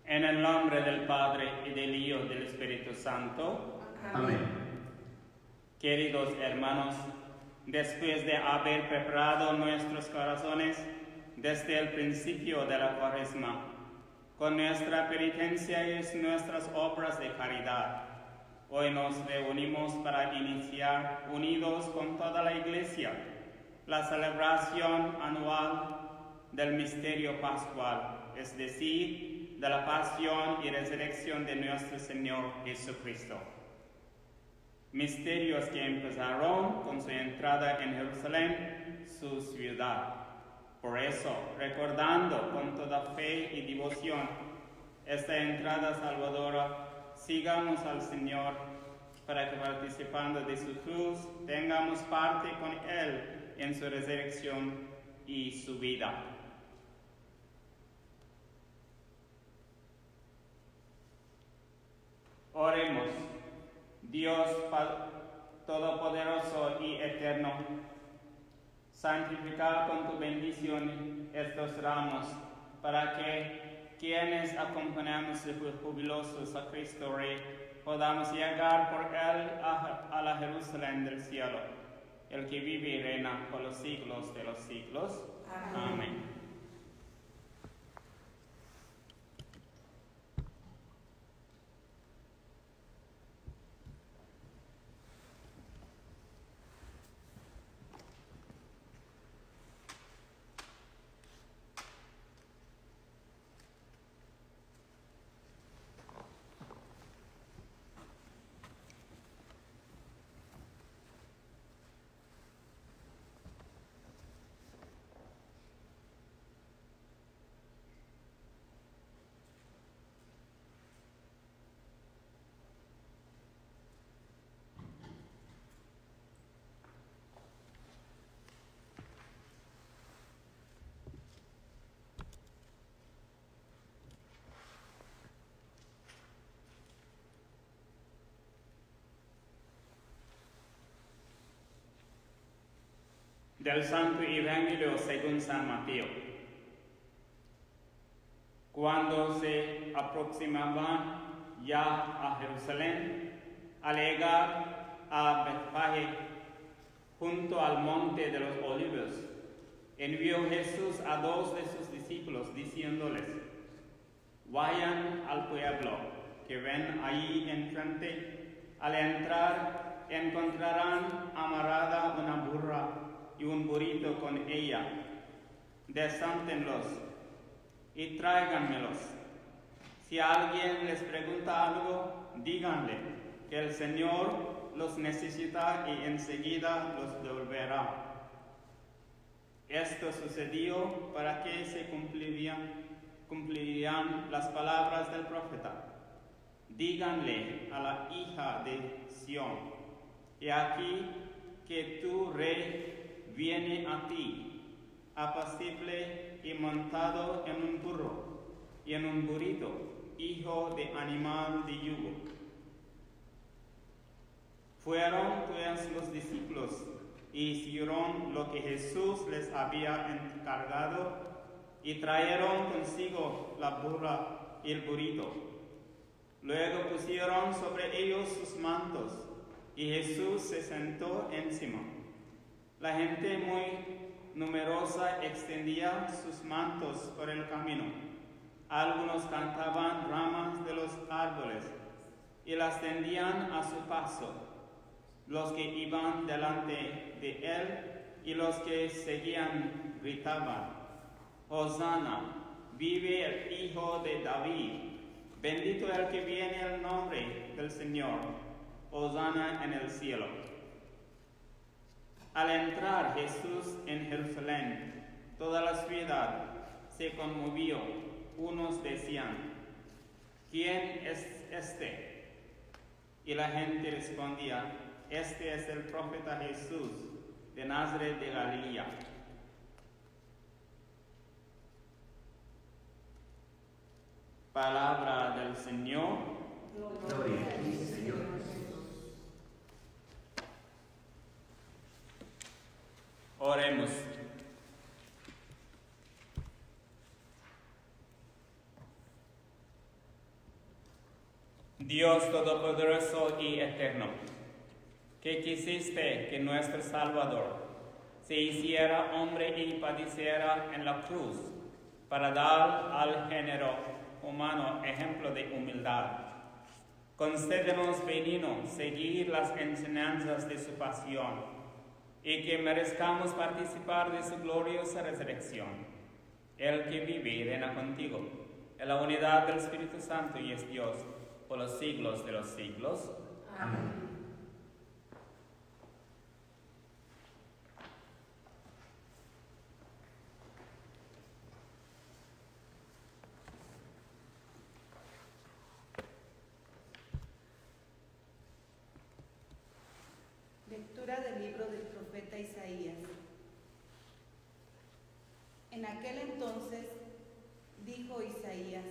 En el nombre del Padre, y del Hijo, y del Espíritu Santo. Amén. Queridos hermanos, después de haber preparado nuestros corazones desde el principio de la Cuaresma, con nuestra penitencia y nuestras obras de caridad, hoy nos reunimos para iniciar, unidos con toda la Iglesia, la celebración anual del misterio pascual, es decir, de la pasión y resurrección de nuestro Señor Jesucristo. Misterios que empezaron con su entrada en Jerusalén, su ciudad. Por eso, recordando con toda fe y devoción esta entrada salvadora, sigamos al Señor para que participando de su cruz tengamos parte con Él en su resurrección y su vida. Oremos. Dios Todopoderoso y Eterno, santifica con tu bendición estos ramos, para que quienes acompañamos el jubiloso a Cristo Rey, podamos llegar por Él a la Jerusalén del cielo, el que vive y reina por los siglos de los siglos. Amén. Amén. Del Santo Evangelio según San Mateo. Cuando se aproximaban ya a Jerusalén, al llegar a Betfagé, junto al monte de los olivos, envió Jesús a 2 de sus discípulos, diciéndoles: vayan al pueblo que ven ahí enfrente. Al entrar encontrarán amarrada una burra y un burrito con ella. Desátenlos y tráiganmelos. Si alguien les pregunta algo, díganle que el Señor los necesita y enseguida los devolverá. Esto sucedió para que se cumplirían las palabras del profeta. Díganle a la hija de Sión: he aquí que tu rey viene a ti, apacible y montado en un burro y en un burrito, hijo de animal de yugo. Fueron pues los discípulos y hicieron lo que Jesús les había encargado, y trajeron consigo la burra y el burrito. Luego pusieron sobre ellos sus mantos, y Jesús se sentó encima. La gente muy numerosa extendía sus mantos por el camino. Algunos cantaban ramas de los árboles y las tendían a su paso. Los que iban delante de él y los que seguían gritaban: Hosana, vive el Hijo de David. Bendito el que viene en el nombre del Señor. Hosana en el cielo. Al entrar Jesús en Jerusalén, toda la ciudad se conmovió. Unos decían: ¿quién es este? Y la gente respondía: este es el profeta Jesús de Nazaret de Galilea. Palabra del Señor. Gloria a ti, Señor. Oremos. Dios Todopoderoso y Eterno, que quisiste que nuestro Salvador se hiciera hombre y padeciera en la cruz para dar al género humano ejemplo de humildad. Concédenos, benigno, seguir las enseñanzas de su pasión y que merezcamos participar de su gloriosa resurrección. El que vive y reina contigo en la unidad del Espíritu Santo y es Dios por los siglos de los siglos. Amén. Lectura del libro del profeta Isaías. En aquel entonces dijo Isaías: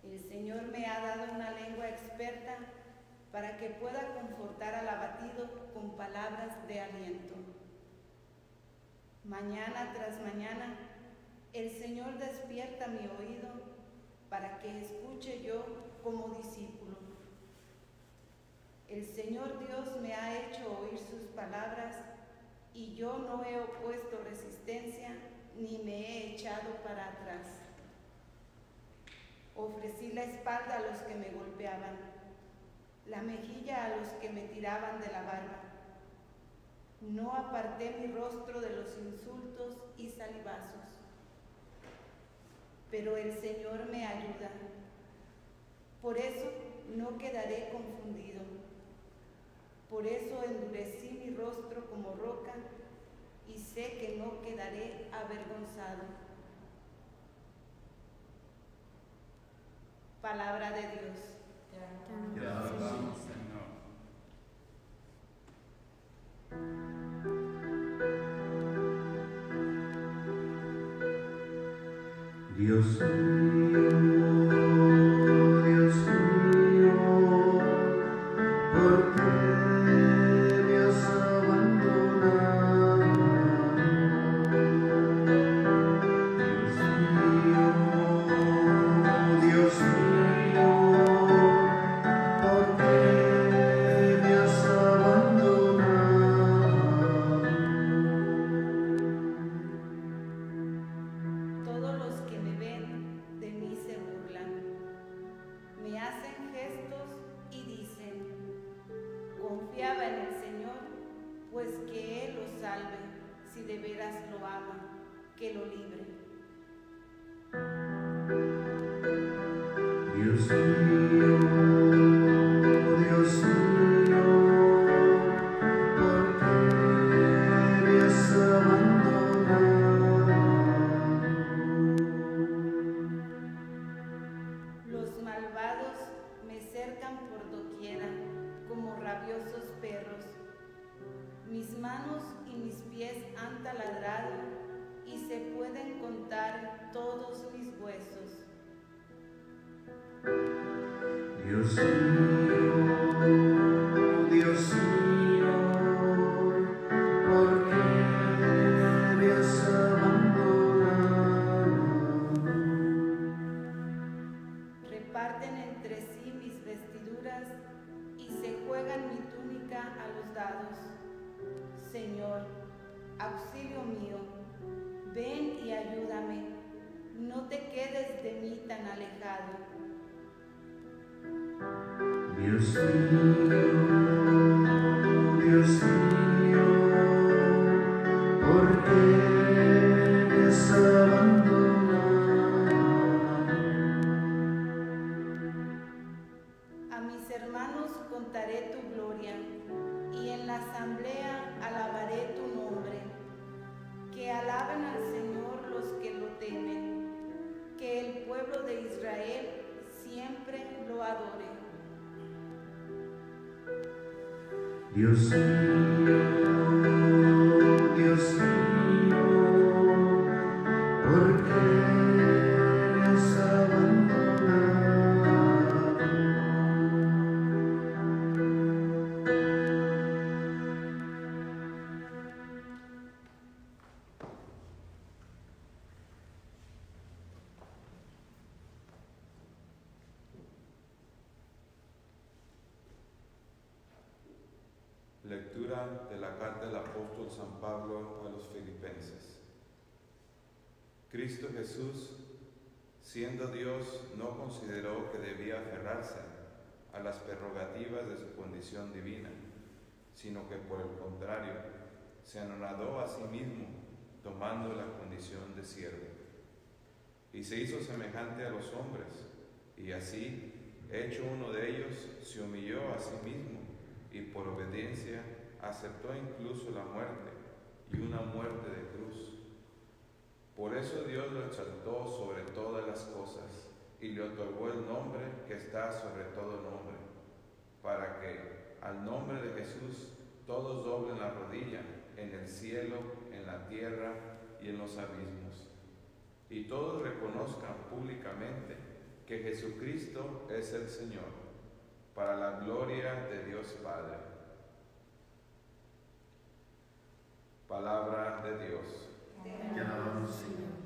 el Señor me ha dado una lengua experta para que pueda confortar al abatido con palabras de aliento. Mañana tras mañana, el Señor despierta mi oído para que escuche yo como discípulo. El Señor Dios me ha hecho oír sus palabras y yo no he opuesto resistencia ni me he echado para atrás. Ofrecí la espalda a los que me golpeaban, la mejilla a los que me tiraban de la barba. No aparté mi rostro de los insultos y salivazos. Pero el Señor me ayuda. Por eso no quedaré confundido. Por eso endurecí mi rostro como roca y sé que no quedaré avergonzado. Palabra de Dios. Te alabamos, Señor. Dios mío, Dios mío, ¿por qué me has abandonado? Dios mío, ¿por qué me has abandonado? Todos los que me ven de mí se burlan, me hacen gestos y dicen: confiaba en el Señor, pues que Él lo salve, si de veras lo ama, que lo libre. Dios mío, Dios mío, ¿por qué me has abandonado? Los malvados me cercan por doquiera, como rabiosos perros. Mis manos y mis pies han taladrado, y se pueden contar todos mis huesos. Dios mío, Dios mío, ¿por qué me has abandonado? Reparten entre sí mis vestiduras y se juegan mi túnica a los dados. Señor, auxilio mío, ven y ayúdame, no te quedes de mí tan alejado. Dios mío, Dios mío, ¿por qué me has abandonado? Dios mío, ¿por qué me has abandonado? Lectura de la carta del apóstol San Pablo a los Filipenses. Cristo Jesús, siendo Dios, no consideró que debía aferrarse a las prerrogativas de su condición divina, sino que por el contrario, se anonadó a sí mismo, tomando la condición de siervo. Y se hizo semejante a los hombres, y así, hecho uno de ellos, se humilló a sí mismo, y por obediencia aceptó incluso la muerte, y una muerte de cruz. Por eso Dios lo exaltó sobre todas las cosas, y le otorgó el nombre que está sobre todo nombre, para que, al nombre de Jesús, todos doblen la rodilla, en el cielo, en la tierra y en los abismos, y todos reconozcan públicamente que Jesucristo es el Señor, para la gloria de Dios Padre. Palabra de Dios. Te alabamos, Señor.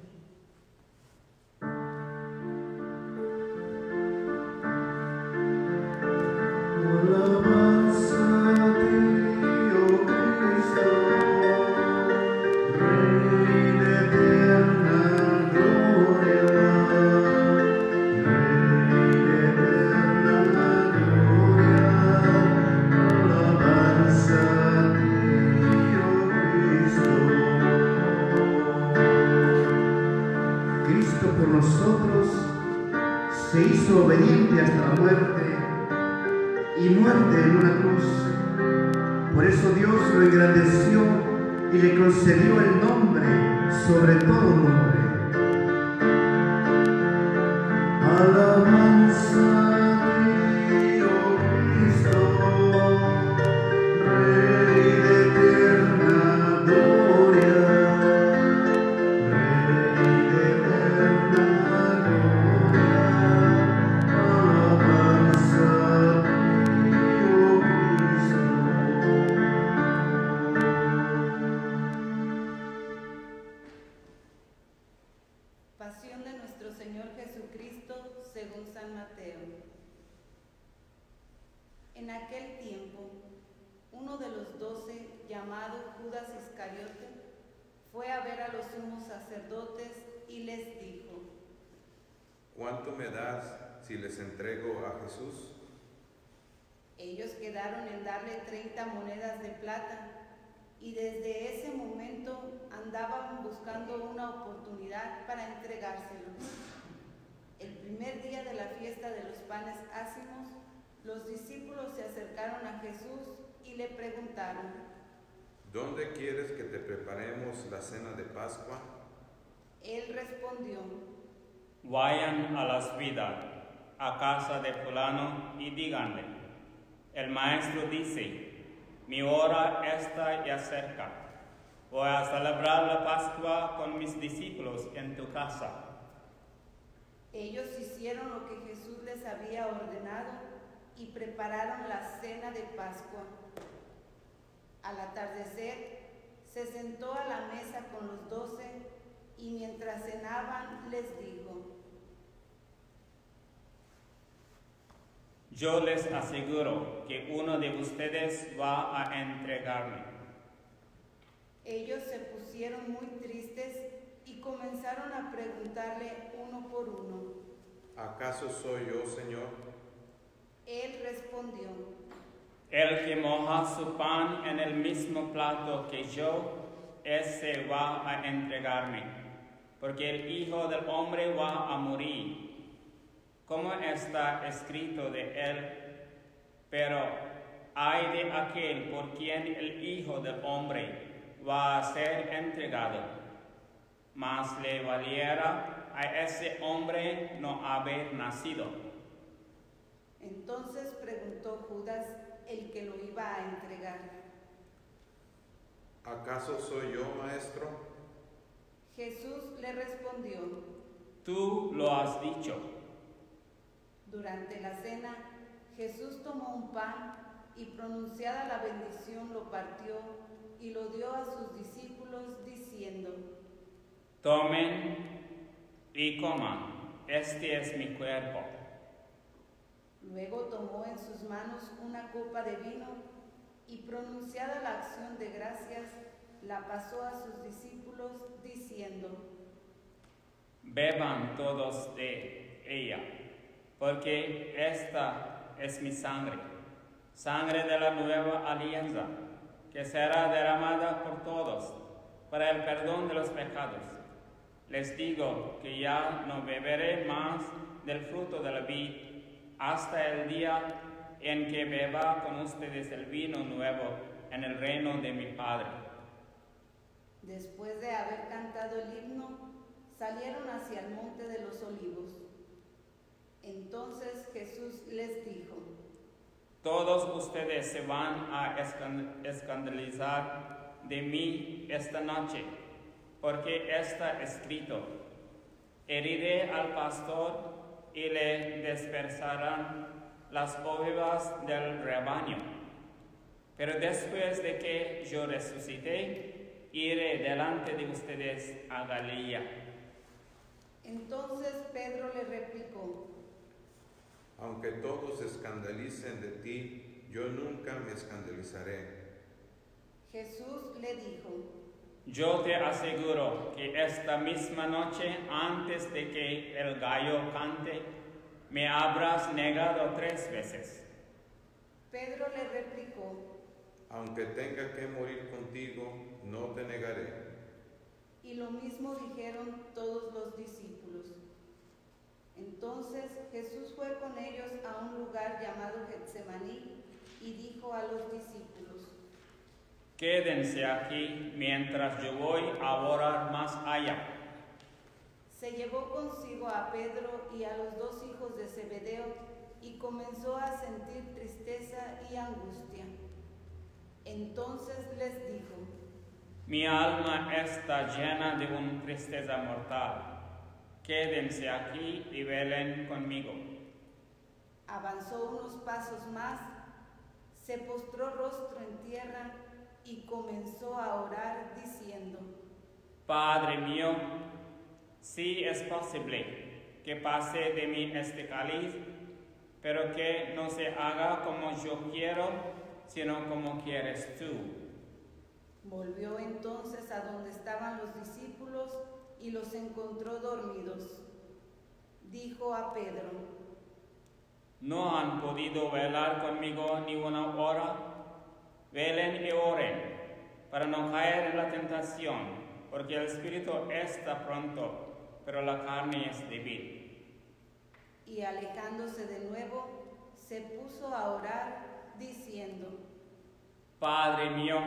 Alabanza a ti, oh Cristo, Rey de eterna gloria, Rey de eterna gloria. Alabanza a ti, oh Cristo. Cristo por nosotros se hizo obediente hasta la muerte, y muerte en una cruz. Por eso Dios lo engrandeció y le concedió el nombre sobre todo nombre. Alabanza a ti, oh Cristo, Rey de eterna gloria, Rey de eterna gloria. Alabanza a ti. Pasión de nuestro Señor Jesucristo según San Mateo. En aquel tiempo, uno de los 12, llamado Judas Iscariote, fue a ver a los sumos sacerdotes y les dijo: ¿Cuánto me das si les entrego a Jesús? Ellos quedaron en darle 30 monedas de plata, y desde ese momento andaban buscando una oportunidad para entregárselo. El primer día de la fiesta de los panes ácimos, los discípulos se acercaron a Jesús y le preguntaron: ¿Dónde quieres que te preparemos la cena de Pascua? Él respondió: Vayan a las vidas, a casa de fulano, y díganle: el maestro dice, mi hora está ya cerca. Voy a celebrar la Pascua con mis discípulos en tu casa. Ellos hicieron lo que Jesús les había ordenado y prepararon la cena de Pascua. Al atardecer, se sentó a la mesa con los 12 y mientras cenaban les dijo: Yo les aseguro que uno de ustedes va a entregarme. Ellos se pusieron muy tristes y comenzaron a preguntarle uno por uno: ¿Acaso soy yo, Señor? Él respondió: El que moja su pan en el mismo plato que yo, ese va a entregarme, porque el Hijo del Hombre va a morir, como está escrito de él. Pero ay de aquel por quien el Hijo del Hombre va a ser entregado. Mas le valiera a ese hombre no haber nacido. Entonces preguntó Judas el que lo iba a entregar. ¿Acaso soy yo, maestro? Jesús le respondió: Tú lo has dicho. Durante la cena, Jesús tomó un pan y, pronunciada la bendición, lo partió y lo dio a sus discípulos diciendo: Tomen y coman, este es mi cuerpo. Luego tomó en sus manos una copa de vino y, pronunciada la acción de gracias, la pasó a sus discípulos diciendo: Beban todos de ella, porque esta es mi sangre, sangre de la nueva alianza, que será derramada por todos para el perdón de los pecados. Les digo que ya no beberé más del fruto de la vid hasta el día en que beba con ustedes el vino nuevo en el reino de mi Padre. Después de haber cantado el himno, salieron hacia el monte de los olivos. Entonces Jesús les dijo: Todos ustedes se van a escandalizar de mí esta noche, porque está escrito: heriré al pastor y le dispersarán las ovejas del rebaño. Pero después de que yo resucité, iré delante de ustedes a Galilea. Entonces Pedro le replicó: Aunque todos se escandalicen de ti, yo nunca me escandalizaré. Jesús le dijo: Yo te aseguro que esta misma noche, antes de que el gallo cante, me habrás negado 3 veces. Pedro le replicó: Aunque tenga que morir contigo, no te negaré. Y lo mismo dijeron todos los discípulos. Entonces Jesús fue con ellos a un lugar llamado Getsemaní y dijo a los discípulos: Quédense aquí mientras yo voy a orar más allá. Se llevó consigo a Pedro y a los 2 hijos de Zebedeo y comenzó a sentir tristeza y angustia. Entonces les dijo: Mi alma está llena de una tristeza mortal. Quédense aquí y velen conmigo. Avanzó unos pasos más, se postró rostro en tierra y comenzó a orar diciendo: Padre mío, si es posible que pase de mí este cáliz, pero que no se haga como yo quiero, sino como quieres tú. Volvió entonces a donde estaban los discípulos y los encontró dormidos. Dijo a Pedro: ¿No han podido velar conmigo ni una hora? Velen y oren, para no caer en la tentación, porque el espíritu está pronto, pero la carne es débil. Y alejándose de nuevo, se puso a orar, diciendo: Padre mío,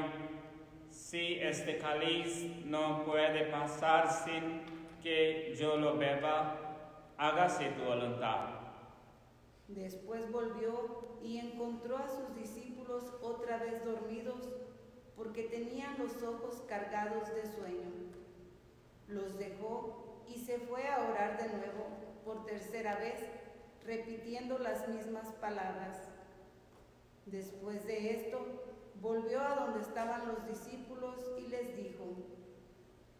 si este cáliz no puede pasar sin que yo lo beba, hágase tu voluntad. Después volvió y encontró a sus discípulos otra vez dormidos, porque tenían los ojos cargados de sueño. Los dejó y se fue a orar de nuevo por 3ª vez, repitiendo las mismas palabras. Después de esto, volvió a donde estaban los discípulos y les dijo: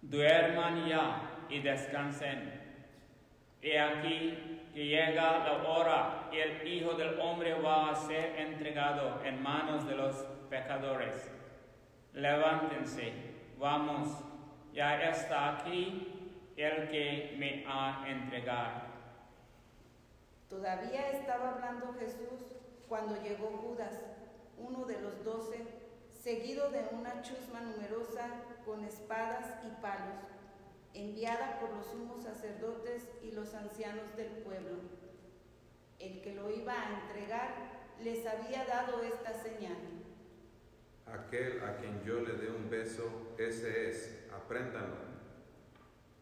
Duerman ya y descansen. He aquí que llega la hora y el Hijo del Hombre va a ser entregado en manos de los pecadores. Levántense, vamos, ya está aquí el que me ha entregado. Todavía estaba hablando Jesús cuando llegó Judas, uno de los 12, seguido de una chusma numerosa con espadas y palos, enviada por los sumos sacerdotes y los ancianos del pueblo. El que lo iba a entregar les había dado esta señal: Aquel a quien yo le dé un beso, ese es, apréndanlo.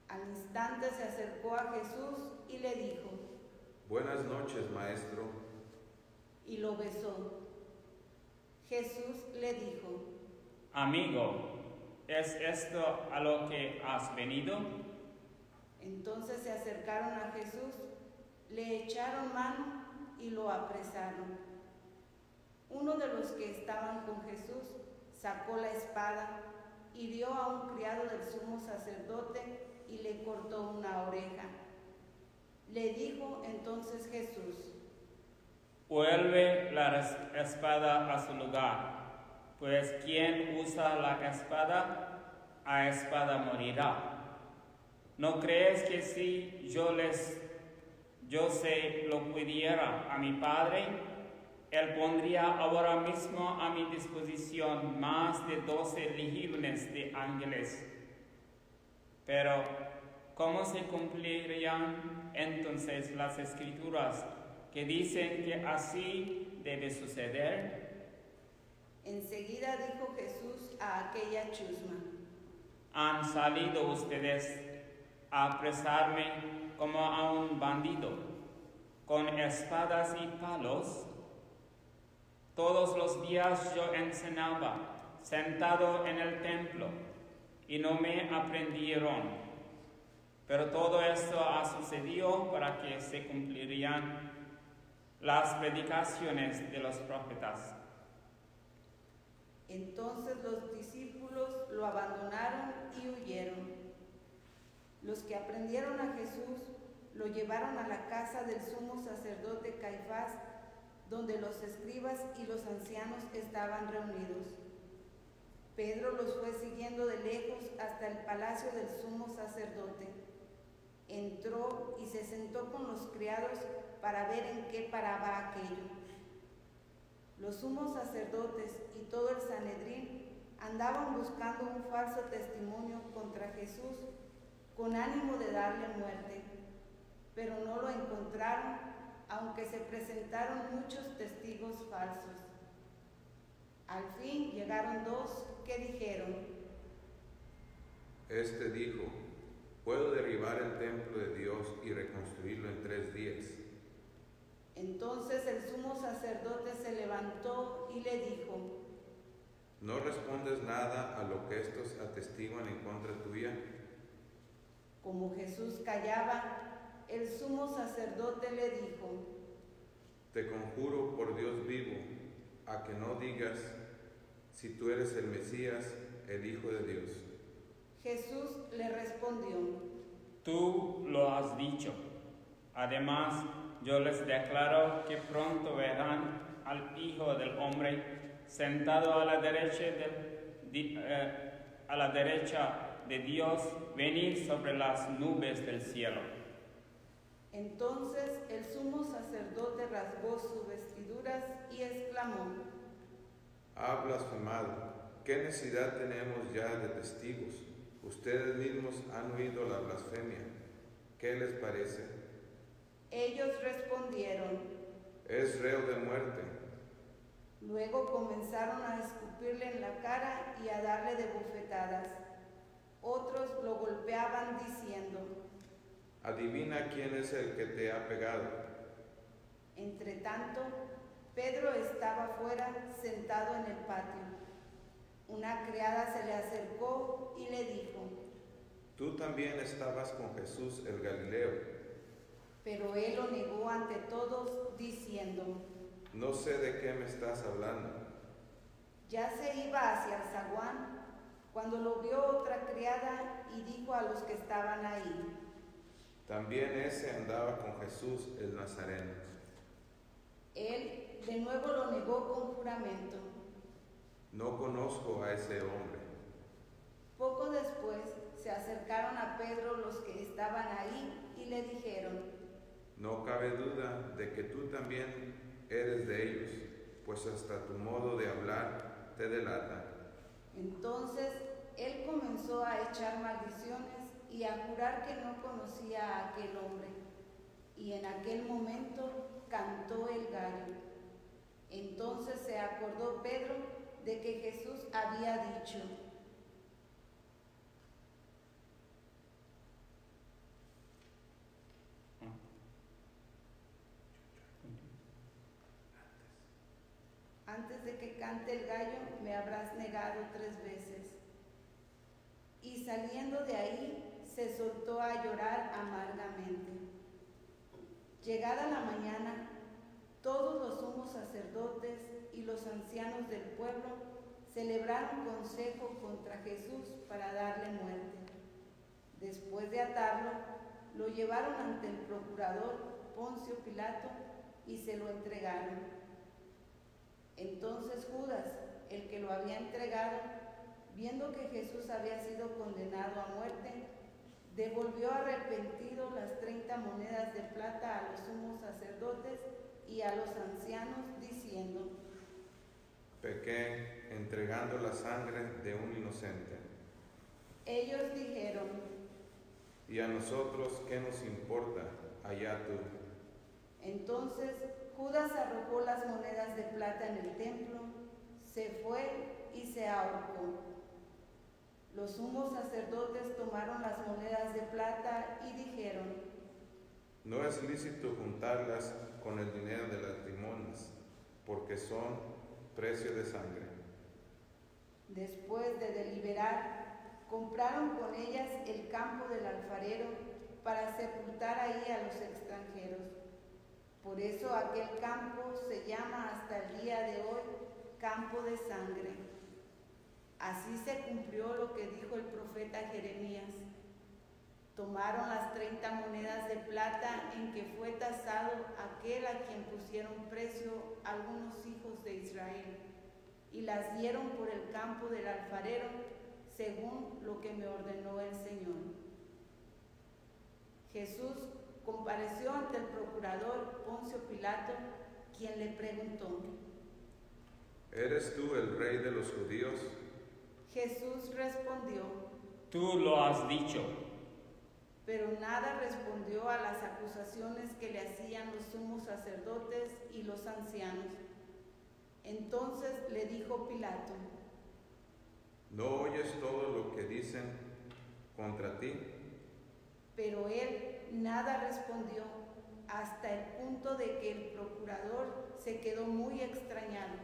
Al instante se acercó a Jesús y le dijo: Buenas noches, maestro. Y lo besó. Jesús le dijo: Amigo, ¿es esto a lo que has venido? Entonces se acercaron a Jesús, le echaron mano y lo apresaron. Uno de los que estaban con Jesús sacó la espada, hirió a un criado del sumo sacerdote y le cortó una oreja. Le dijo entonces Jesús: Vuelve la espada a su lugar, pues quien usa la espada, a espada morirá. ¿No crees que si yo se lo pidiera a mi Padre, Él pondría ahora mismo a mi disposición más de 12 legiones de ángeles? Pero, ¿cómo se cumplirían entonces las Escrituras que dicen que así debe suceder? Enseguida dijo Jesús a aquella chusma: ¿Han salido ustedes a apresarme como a un bandido, con espadas y palos? Todos los días yo enseñaba, sentado en el templo, y no me aprendieron. Pero todo esto ha sucedido para que se cumplirían las predicaciones de los profetas. Entonces los discípulos lo abandonaron y huyeron. Los que aprendieron a Jesús lo llevaron a la casa del sumo sacerdote Caifás, donde los escribas y los ancianos estaban reunidos. Pedro los fue siguiendo de lejos hasta el palacio del sumo sacerdote. Entró y se sentó con los criados para ver en qué paraba aquello. Los sumos sacerdotes y todo el Sanedrín andaban buscando un falso testimonio contra Jesús con ánimo de darle muerte, pero no lo encontraron, aunque se presentaron muchos testigos falsos. Al fin llegaron dos que dijeron: Este dijo: puedo derribar el templo de Dios y reconstruirlo en 3 días. Entonces el sumo sacerdote se levantó y le dijo: ¿No respondes nada a lo que estos atestiguan en contra tuya? Como Jesús callaba, el sumo sacerdote le dijo: Te conjuro por Dios vivo, a que no digas si tú eres el Mesías, el Hijo de Dios. Jesús le respondió: Tú lo has dicho. Además, yo les declaro que pronto verán al Hijo del Hombre sentado a la derecha de Dios venir sobre las nubes del cielo. Entonces el sumo sacerdote rasgó sus vestiduras y exclamó: Ha blasfemado. ¿Qué necesidad tenemos ya de testigos? Ustedes mismos han oído la blasfemia. ¿Qué les parece? Ellos respondieron: Es reo de muerte. Luego comenzaron a escupirle en la cara y a darle de bofetadas. Otros lo golpeaban diciendo: Adivina quién es el que te ha pegado. Entretanto, Pedro estaba fuera, sentado en el patio. Una criada se le acercó y le dijo: Tú también estabas con Jesús el Galileo. Pero él lo negó ante todos, diciendo: No sé de qué me estás hablando. Ya se iba hacia el zaguán cuando lo vio otra criada y dijo a los que estaban ahí: También ese andaba con Jesús el Nazareno. Él de nuevo lo negó con juramento: No conozco a ese hombre. Poco después se acercaron a Pedro los que estaban ahí y le dijeron: No cabe duda de que tú también eres de ellos, pues hasta tu modo de hablar te delata. Entonces él comenzó a echar maldiciones y a jurar que no conocía a aquel hombre. Y en aquel momento cantó el gallo. Entonces se acordó Pedro de que Jesús había dicho: antes de que cante el gallo me habrás negado 3 veces. Y saliendo de ahí, se soltó a llorar amargamente. Llegada la mañana, todos los sumos sacerdotes y los ancianos del pueblo celebraron consejo contra Jesús para darle muerte. Después de atarlo, lo llevaron ante el procurador Poncio Pilato y se lo entregaron. Entonces Judas, el que lo había entregado, viendo que Jesús había sido condenado a muerte, devolvió arrepentido las 30 monedas de plata a los sumos sacerdotes y a los ancianos, diciendo: pequé entregando la sangre de un inocente. Ellos dijeron: ¿y a nosotros qué nos importa? Allá tú. Entonces Judas arrojó las monedas de plata en el templo, se fue y se ahorcó. Los sumos sacerdotes tomaron las monedas de plata y dijeron: no es lícito juntarlas con el dinero de las limosnas, porque son precio de sangre. Después de deliberar, compraron con ellas el campo del alfarero para sepultar ahí a los extranjeros. Por eso aquel campo se llama hasta el día de hoy Campo de Sangre. Así se cumplió lo que dijo el profeta Jeremías. Tomaron las 30 monedas de plata en que fue tasado aquel a quien pusieron precio algunos hijos de Israel, y las dieron por el campo del alfarero, según lo que me ordenó el Señor. Jesús compareció ante el procurador Poncio Pilato, quien le preguntó: ¿eres tú el rey de los judíos? Jesús respondió: Tú lo has dicho. Pero nada respondió a las acusaciones que le hacían los sumos sacerdotes y los ancianos. Entonces le dijo Pilato: ¿no oyes todo lo que dicen contra ti? Pero él nada respondió, hasta el punto de que el procurador se quedó muy extrañado.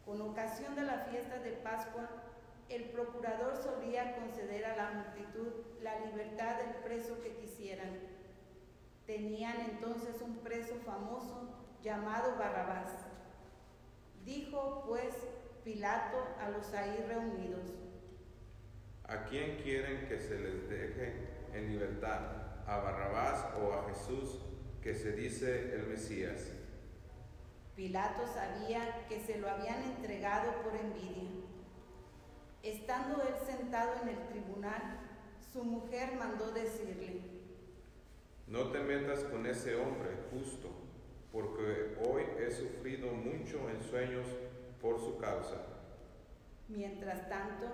Con ocasión de la fiesta de Pascua, el procurador solía conceder a la multitud la libertad del preso que quisieran. Tenían entonces un preso famoso llamado Barrabás. Dijo pues Pilato a los ahí reunidos: ¿a quién quieren que se les deje en libertad? ¿A Barrabás o a Jesús, que se dice el Mesías? Pilato sabía que se lo habían entregado por envidia. Estando él sentado en el tribunal, su mujer mandó decirle: no te metas con ese hombre justo, porque hoy he sufrido mucho en sueños por su causa. Mientras tanto,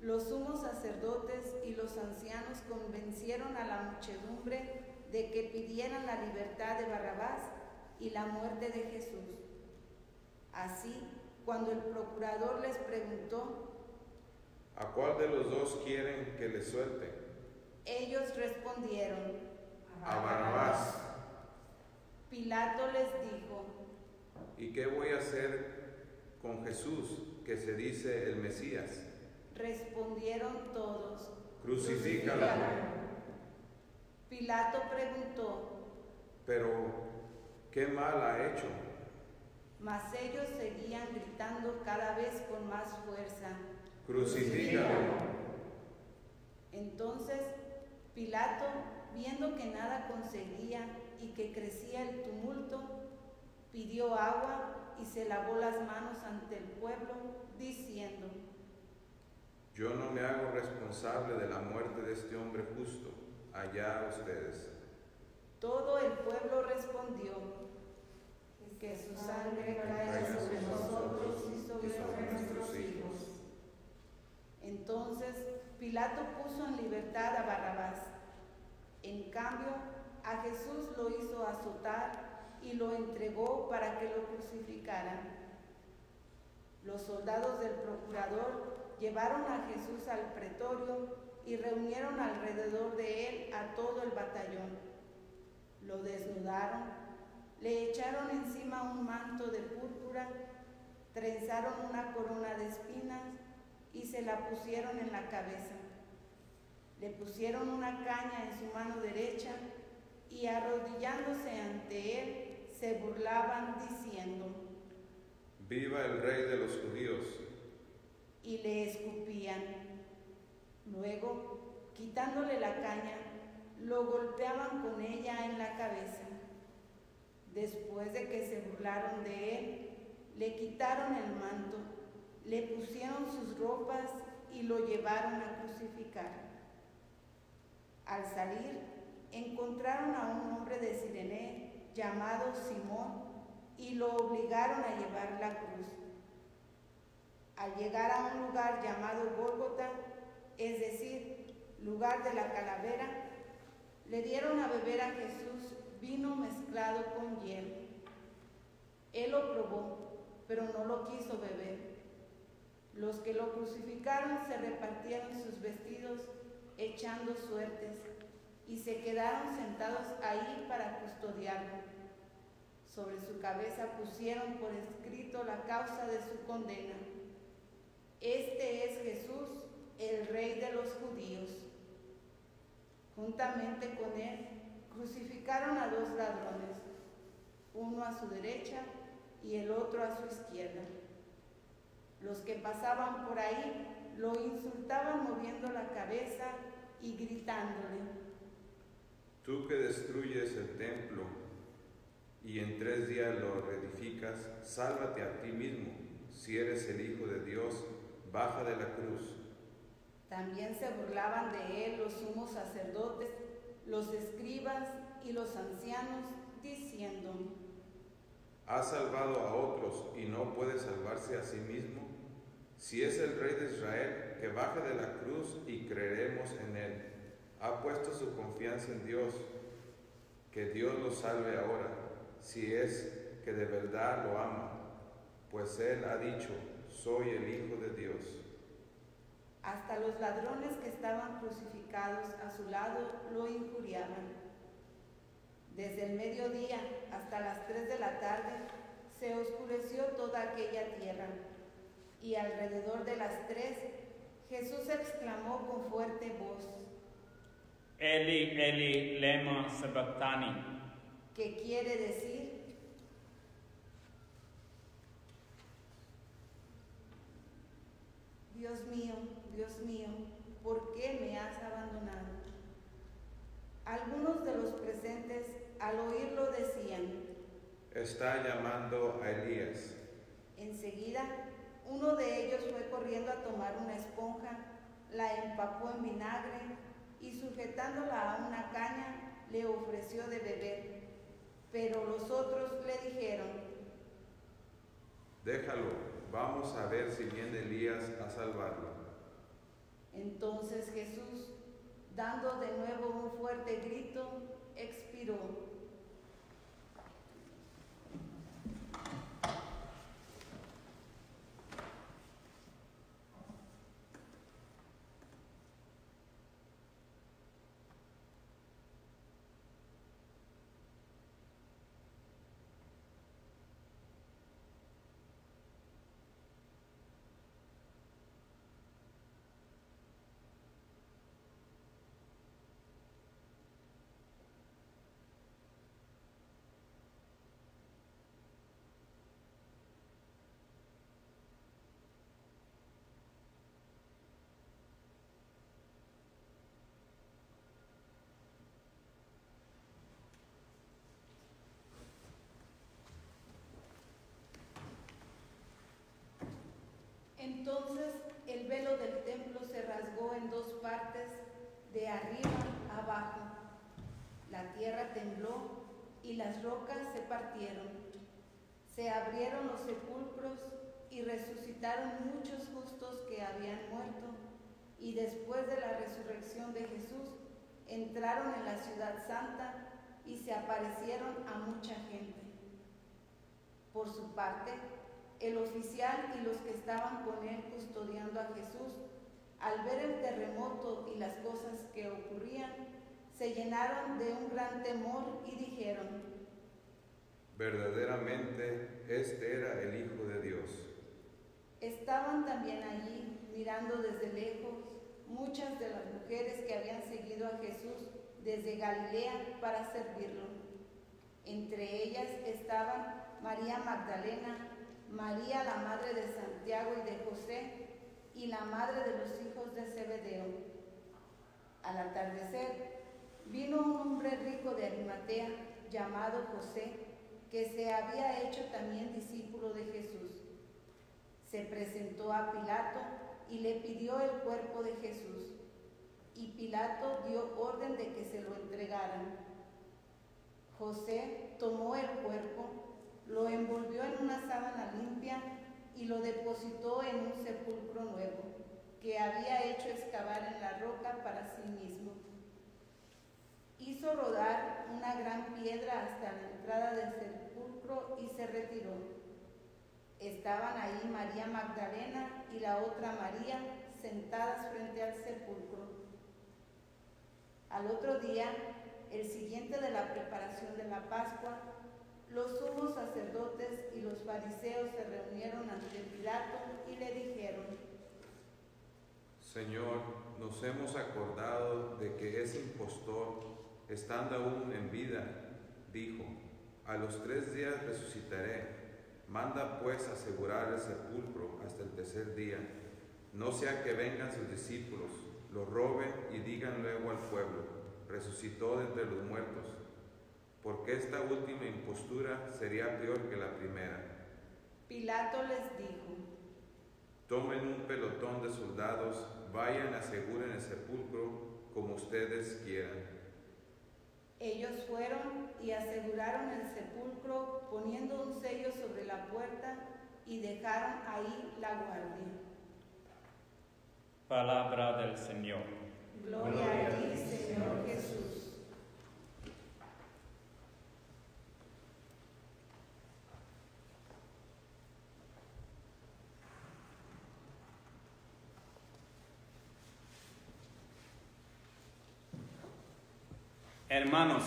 los sumos sacerdotes y los ancianos convencieron a la muchedumbre de que pidieran la libertad de Barrabás y la muerte de Jesús. Así, cuando el procurador les preguntó: ¿a cuál de los dos quieren que le suelte? Ellos respondieron: a Barrabás. Pilato les dijo: ¿y qué voy a hacer con Jesús, que se dice el Mesías? Respondieron todos: Crucifícalo. Pilato preguntó: pero ¿qué mal ha hecho? Mas ellos seguían gritando cada vez con más fuerza: Crucifícalo. Entonces Pilato, viendo que nada conseguía y que crecía el tumulto, pidió agua y se lavó las manos ante el pueblo, diciendo: yo no me hago responsable de la muerte de este hombre justo, allá ustedes. Todo el pueblo respondió: que su sangre caiga sobre nosotros y sobre nuestros hijos. Entonces Pilato puso en libertad a Barrabás. En cambio, a Jesús lo hizo azotar y lo entregó para que lo crucificaran. Los soldados del procurador llevaron a Jesús al pretorio y reunieron alrededor de él a todo el batallón. Lo desnudaron, le echaron encima un manto de púrpura trenzaron una corona de espinas y se la pusieron en la cabeza. Le pusieron una caña en su mano derecha y arrodillándose ante él, se burlaban diciendo: ¡Viva el Rey de los judíos! Y le escupían. Luego, quitándole la caña, lo golpeaban con ella en la cabeza. Después de que se burlaron de él, le quitaron el manto, le pusieron sus ropas y lo llevaron a crucificar. Al salir, encontraron a un hombre de Cirene llamado Simón y lo obligaron a llevar la cruz. Al llegar a un lugar llamado Gólgota, es decir, lugar de la calavera, le dieron a beber a Jesús vino mezclado con hiel. Él lo probó, pero no lo quiso beber. Los que lo crucificaron se repartieron sus vestidos echando suertes y se quedaron sentados ahí para custodiarlo. Sobre su cabeza pusieron por escrito la causa de su condena: Este es Jesús, el Rey de los judíos. Juntamente con él crucificaron a 2 ladrones, uno a su derecha y el otro a su izquierda. Los que pasaban por ahí lo insultaban moviendo la cabeza y gritándole: Tú que destruyes el templo y en 3 días lo reedificas, sálvate a ti mismo. Si eres el Hijo de Dios, baja de la cruz. También se burlaban de él los sumos sacerdotes, los escribas y los ancianos, diciendo: Ha salvado a otros y no puede salvarse a sí mismo. Si es el Rey de Israel, que baje de la cruz y creeremos en él. Ha puesto su confianza en Dios. Que Dios lo salve ahora, si es que de verdad lo ama, pues él ha dicho: soy el Hijo de Dios. Hasta los ladrones que estaban crucificados a su lado lo injuriaban. Desde el mediodía hasta las 3 de la tarde se oscureció toda aquella tierra, y alrededor de las 3 Jesús exclamó con fuerte voz: Eli, Eli, lema sabachthani, que quiere decir: Dios mío, ¿por qué me has abandonado? Algunos de los presentes al oírlo decían: Está llamando a Elías. Enseguida, uno de ellos fue corriendo a tomar una esponja, la empapó en vinagre y sujetándola a una caña le ofreció de beber. Pero los otros le dijeron: Déjalo, vamos a ver si viene Elías a salvarlo. Entonces Jesús, dando de nuevo un fuerte grito, expiró. Entonces el velo del templo se rasgó en 2 partes, de arriba a abajo. La tierra tembló y las rocas se partieron. Se abrieron los sepulcros y resucitaron muchos justos que habían muerto, y después de la resurrección de Jesús entraron en la ciudad santa y se aparecieron a mucha gente. Por su parte, el oficial y los que estaban con él custodiando a Jesús, al ver el terremoto y las cosas que ocurrían, se llenaron de un gran temor y dijeron: Verdaderamente, este era el Hijo de Dios. Estaban también allí, mirando desde lejos, muchas de las mujeres que habían seguido a Jesús desde Galilea para servirlo. Entre ellas estaban María Magdalena, María la madre de Santiago y de José, y la madre de los hijos de Zebedeo. Al atardecer, vino un hombre rico de Arimatea, llamado José, que se había hecho también discípulo de Jesús. Se presentó a Pilato y le pidió el cuerpo de Jesús, y Pilato dio orden de que se lo entregaran. José tomó el cuerpo, lo envolvió en una sábana limpia y lo depositó en un sepulcro nuevo, que había hecho excavar en la roca para sí mismo. Hizo rodar una gran piedra hasta la entrada del sepulcro y se retiró. Estaban ahí María Magdalena y la otra María sentadas frente al sepulcro. Al otro día, el siguiente de la preparación de la Pascua, los sumos sacerdotes y los fariseos se reunieron ante Pilato y le dijeron: Señor, nos hemos acordado de que ese impostor, estando aún en vida, dijo: a los 3 días resucitaré. Manda pues asegurar el sepulcro hasta el tercer día, no sea que vengan sus discípulos, lo roben y digan luego al pueblo: resucitó de entre los muertos, porque esta última impostura sería peor que la primera. Pilato les dijo: tomen un pelotón de soldados, vayan, aseguren el sepulcro como ustedes quieran. Ellos fueron y aseguraron el sepulcro poniendo un sello sobre la puerta y dejaron ahí la guardia. Palabra del Señor. Gloria a ti, Señor Jesús. Hermanos,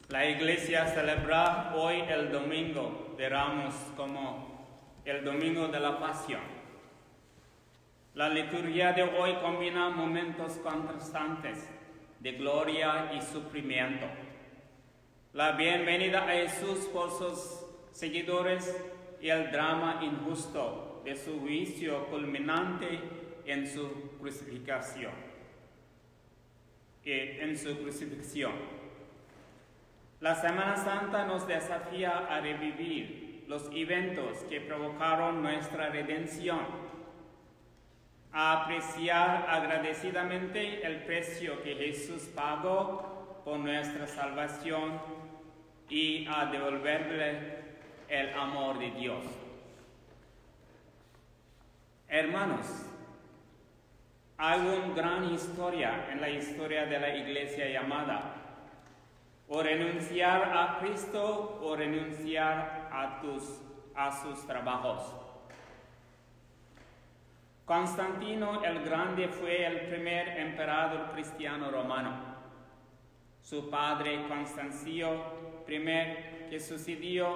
la Iglesia celebra hoy el Domingo de Ramos como el Domingo de la Pasión. La liturgia de hoy combina momentos contrastantes de gloria y sufrimiento. La bienvenida a Jesús por sus seguidores y el drama injusto de su juicio culminante en su crucifixión. La Semana Santa nos desafía a revivir los eventos que provocaron nuestra redención, a apreciar agradecidamente el precio que Jesús pagó por nuestra salvación y a devolverle el amor de Dios. Hermanos, hay una gran historia en la historia de la Iglesia llamada: o renunciar a Cristo o renunciar a sus trabajos. Constantino el Grande fue el primer emperador cristiano romano. Su padre Constancio I, que sucedió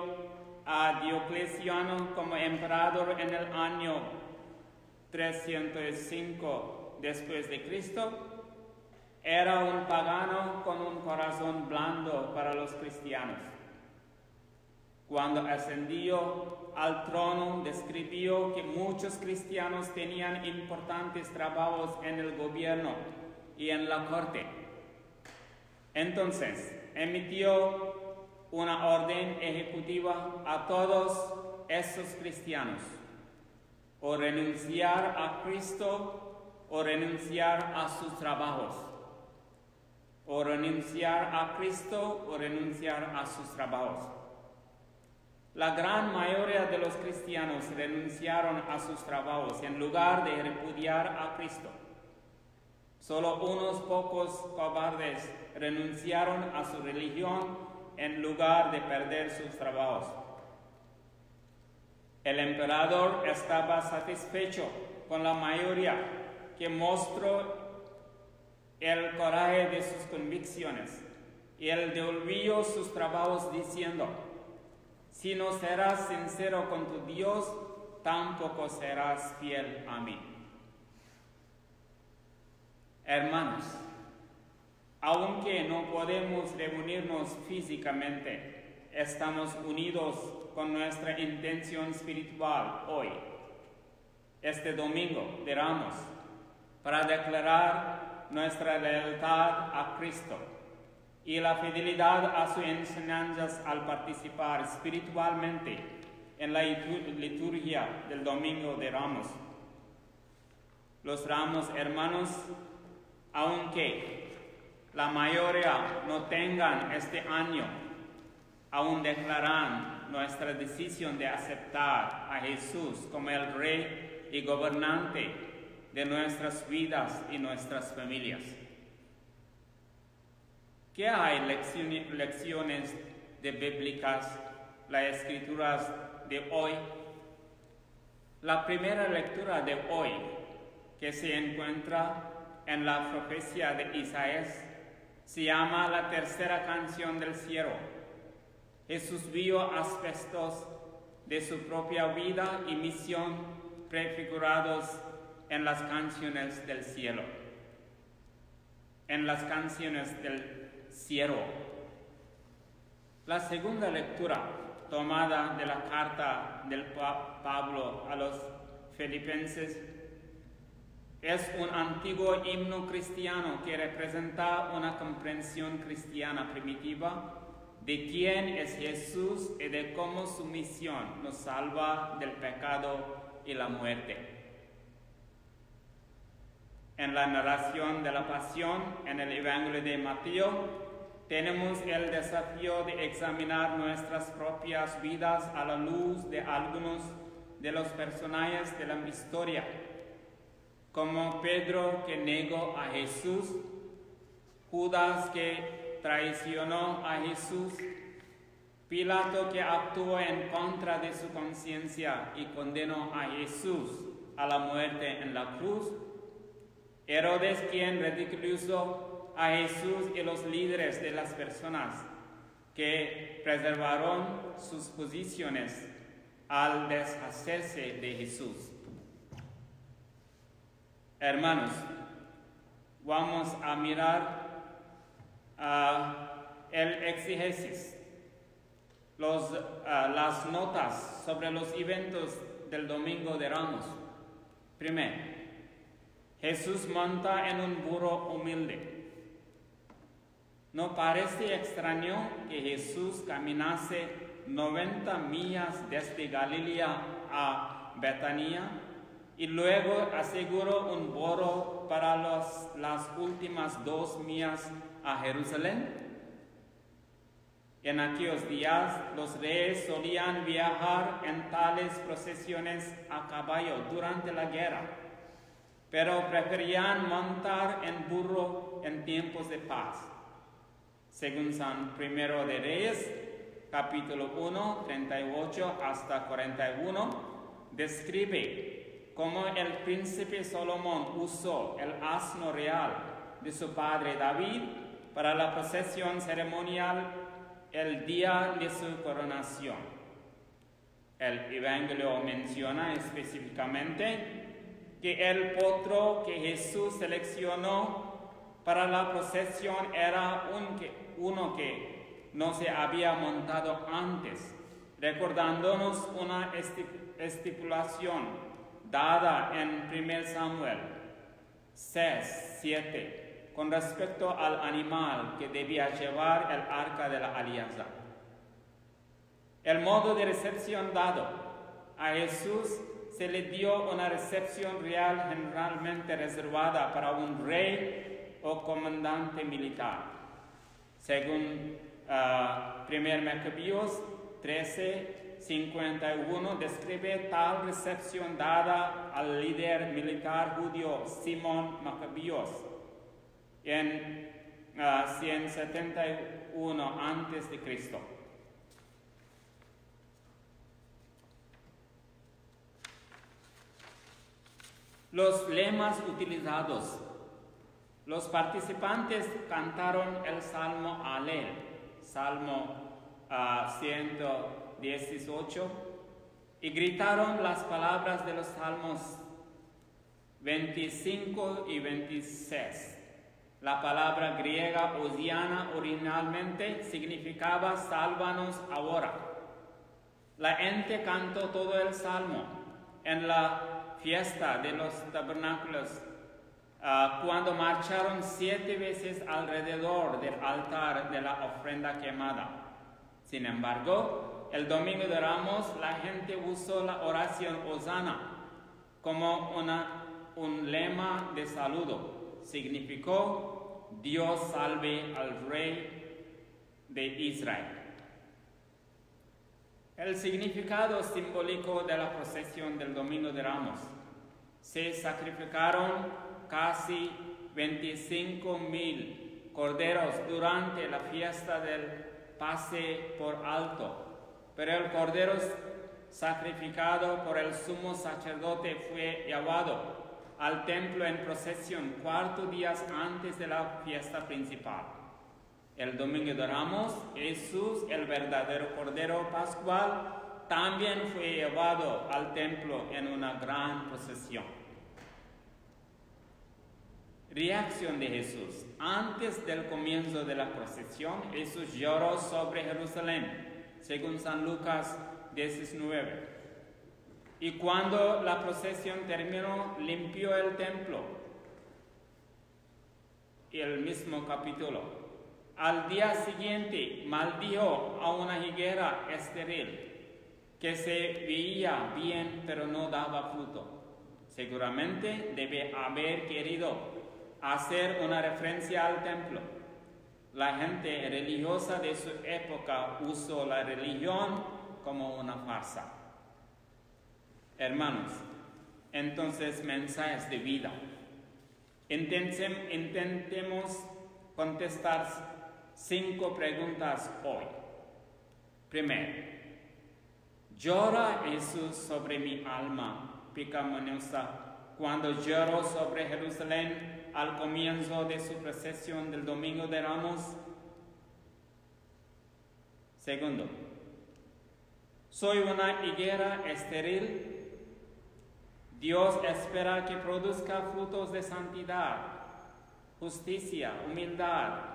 a Diocleciano como emperador en el año 305 después de Cristo, era un pagano con un corazón blando para los cristianos. Cuando ascendió al trono, describió que muchos cristianos tenían importantes trabajos en el gobierno y en la corte. Entonces, emitió una orden ejecutiva a todos esos cristianos: o renunciar a Cristo o renunciar a sus trabajos. O renunciar a Cristo o renunciar a sus trabajos. La gran mayoría de los cristianos renunciaron a sus trabajos en lugar de repudiar a Cristo. Solo unos pocos cobardes renunciaron a su religión en lugar de perder sus trabajos. El emperador estaba satisfecho con la mayoría, que mostró el coraje de sus convicciones, y él devolvió sus trabajos diciendo: si no serás sincero con tu Dios, tampoco serás fiel a mí. Hermanos, aunque no podemos reunirnos físicamente, estamos unidos con nuestra intención espiritual hoy, este domingo de Ramos, para declarar nuestra lealtad a Cristo y la fidelidad a sus enseñanzas al participar espiritualmente en la liturgia del domingo de Ramos. Los Ramos hermanos, aunque la mayoría no tengan este año, aún declaran nuestra decisión de aceptar a Jesús como el Rey y gobernante de nuestras vidas y nuestras familias. ¿Qué hay lecciones de bíblicas, las escrituras de hoy? La primera lectura de hoy, que se encuentra en la profecía de Isaías, se llama la tercera canción del cielo. Jesús vio aspectos de su propia vida y misión prefigurados en las canciones del cielo. En las canciones del cielo. La segunda lectura, tomada de la carta del Pablo a los Filipenses, es un antiguo himno cristiano que representa una comprensión cristiana primitiva de quién es Jesús y de cómo su misión nos salva del pecado y la muerte. En la narración de la pasión en el Evangelio de Mateo, tenemos el desafío de examinar nuestras propias vidas a la luz de algunos de los personajes de la historia, como Pedro que negó a Jesús, Judas que traicionó a Jesús, Pilato que actuó en contra de su conciencia y condenó a Jesús a la muerte en la cruz, Herodes quien ridiculizó a Jesús y los líderes de las personas que preservaron sus posiciones al deshacerse de Jesús. Hermanos, vamos a mirar el exégesis, las notas sobre los eventos del Domingo de Ramos. Primero, Jesús monta en un burro humilde. ¿No parece extraño que Jesús caminase 90 millas desde Galilea a Betania y luego aseguró un burro para las últimas 2 millas a Jerusalén? En aquellos días los reyes solían viajar en tales procesiones a caballo durante la guerra, pero preferían montar en burro en tiempos de paz. Según San Primero de Reyes, capítulo 1, 38 hasta 41, describe cómo el príncipe Salomón usó el asno real de su padre David para la procesión ceremonial el día de su coronación. El Evangelio menciona específicamente que el potro que Jesús seleccionó para la procesión era uno que no se había montado antes, recordándonos una estipulación dada en 1 Samuel 6, 7, con respecto al animal que debía llevar el arca de la alianza. El modo de recepción dado a Jesús se le dio una recepción real generalmente reservada para un rey o comandante militar. Según 1 Macabeos 13:51 describe tal recepción dada al líder militar judío Simón Macabeos en 171 a.C. Los lemas utilizados. Los participantes cantaron el Salmo Alel, Salmo 118, y gritaron las palabras de los salmos 25 y 26. La palabra griega Hosiana originalmente significaba sálvanos ahora. La gente cantó todo el salmo en la fiesta de los tabernáculos cuando marcharon 7 veces alrededor del altar de la ofrenda quemada. Sin embargo, el Domingo de Ramos la gente usó la oración Hosana como un lema de saludo. Significó Dios salve al Rey de Israel. El significado simbólico de la procesión del Domingo de Ramos: se sacrificaron casi 25,000 corderos durante la fiesta del pase por alto, pero el cordero sacrificado por el sumo sacerdote fue llevado al templo en procesión 4 días antes de la fiesta principal. El Domingo de Ramos, Jesús, el verdadero Cordero Pascual, también fue llevado al templo en una gran procesión. Reacción de Jesús. Antes del comienzo de la procesión, Jesús lloró sobre Jerusalén, según San Lucas 19. Y cuando la procesión terminó, limpió el templo. Y el mismo capítulo. Al día siguiente maldijo a una higuera estéril que se veía bien pero no daba fruto. Seguramente debe haber querido hacer una referencia al templo. La gente religiosa de su época usó la religión como una farsa. Hermanos, entonces mensajes de vida. Intentemos contestar 5 preguntas hoy. Primero, ¿llora Jesús sobre mi alma pecaminosa cuando lloró sobre Jerusalén al comienzo de su procesión del Domingo de Ramos? Segundo, ¿soy una higuera estéril? Dios espera que produzca frutos de santidad, justicia, humildad,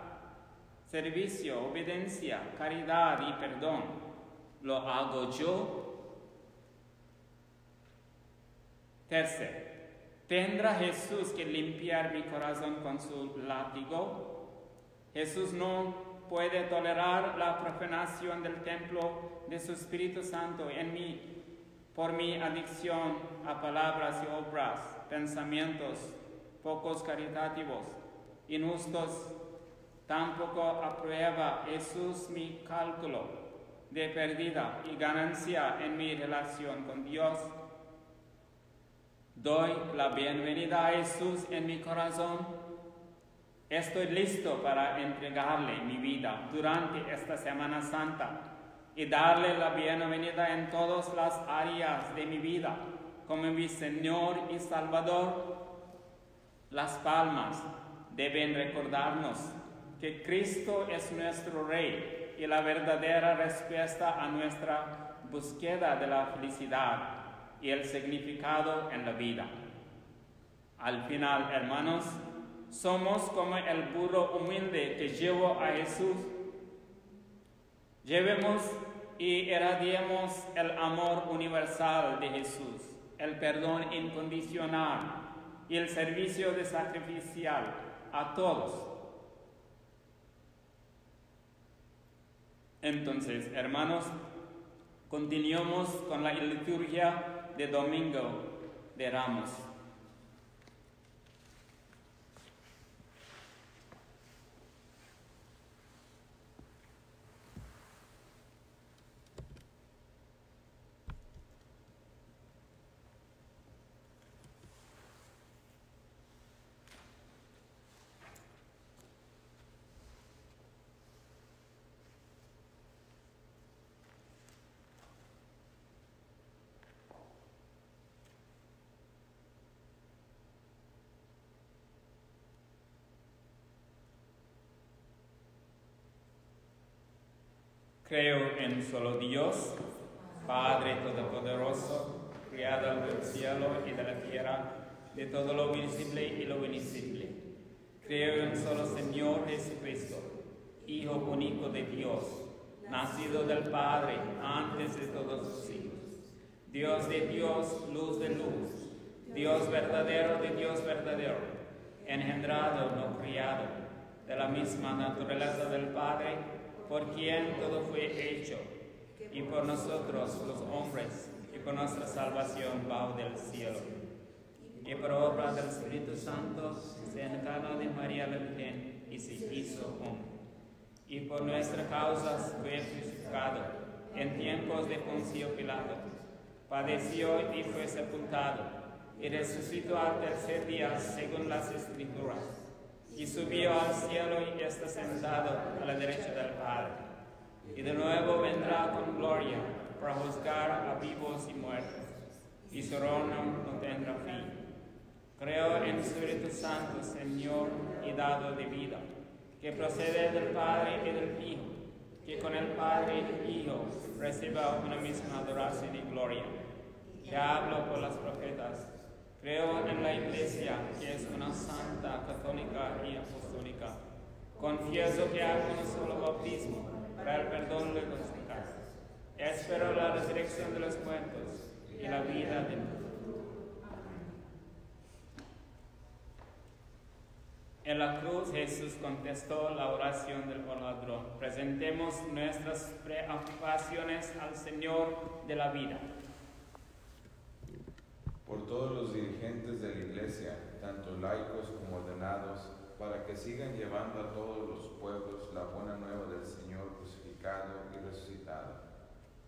servicio, obediencia, caridad y perdón. ¿Lo hago yo? Tercero, ¿tendrá Jesús que limpiar mi corazón con su látigo? Jesús no puede tolerar la profanación del templo de su Espíritu Santo en mí por mi adicción a palabras y obras, pensamientos pocos caritativos, injustos. Tampoco aprueba Jesús mi cálculo de pérdida y ganancia en mi relación con Dios. Doy la bienvenida a Jesús en mi corazón. Estoy listo para entregarle mi vida durante esta Semana Santa y darle la bienvenida en todas las áreas de mi vida como mi Señor y Salvador. Las palmas deben recordarnos que Cristo es nuestro Rey y la verdadera respuesta a nuestra búsqueda de la felicidad y el significado en la vida. Al final, hermanos, somos como el burro humilde que llevó a Jesús. Llevemos y irradiemos el amor universal de Jesús, el perdón incondicional y el servicio de sacrificial a todos. Entonces, hermanos, continuemos con la liturgia de Domingo de Ramos. Creo en solo Dios, Padre Todopoderoso, Creador del cielo y de la tierra, de todo lo visible y lo invisible. Creo en un solo Señor Jesucristo, Hijo único de Dios, nacido del Padre antes de todos los siglos. Dios de Dios, luz de luz, Dios verdadero de Dios verdadero, engendrado, no criado, de la misma naturaleza del Padre, por quien todo fue hecho, y por nosotros los hombres, y por nuestra salvación bajo del cielo. Y por obra del Espíritu Santo se encarnó de María la Virgen y se hizo hombre. Y por nuestras causas fue crucificado en tiempos de Poncio Pilato. Padeció y fue sepultado, y resucitó al tercer día según las Escrituras. Y subió al cielo y está sentado a la derecha del Padre. Y de nuevo vendrá con gloria para juzgar a vivos y muertos, y su reino no tendrá fin. Creo en el Espíritu Santo, Señor y dado de vida, que procede del Padre y del Hijo, que con el Padre y el Hijo reciba una misma adoración y gloria. Que hablo por las profetas. Creo en la Iglesia, que es una santa, católica y apostólica. Confieso que hago un solo bautismo para el perdón de los pecados. Espero la resurrección de los muertos y la vida del futuro. En la cruz Jesús contestó la oración del buen ladrón. Presentemos nuestras preocupaciones al Señor de la vida. Por todos los dirigentes de la Iglesia, tanto laicos como ordenados, para que sigan llevando a todos los pueblos la buena nueva del Señor crucificado y resucitado.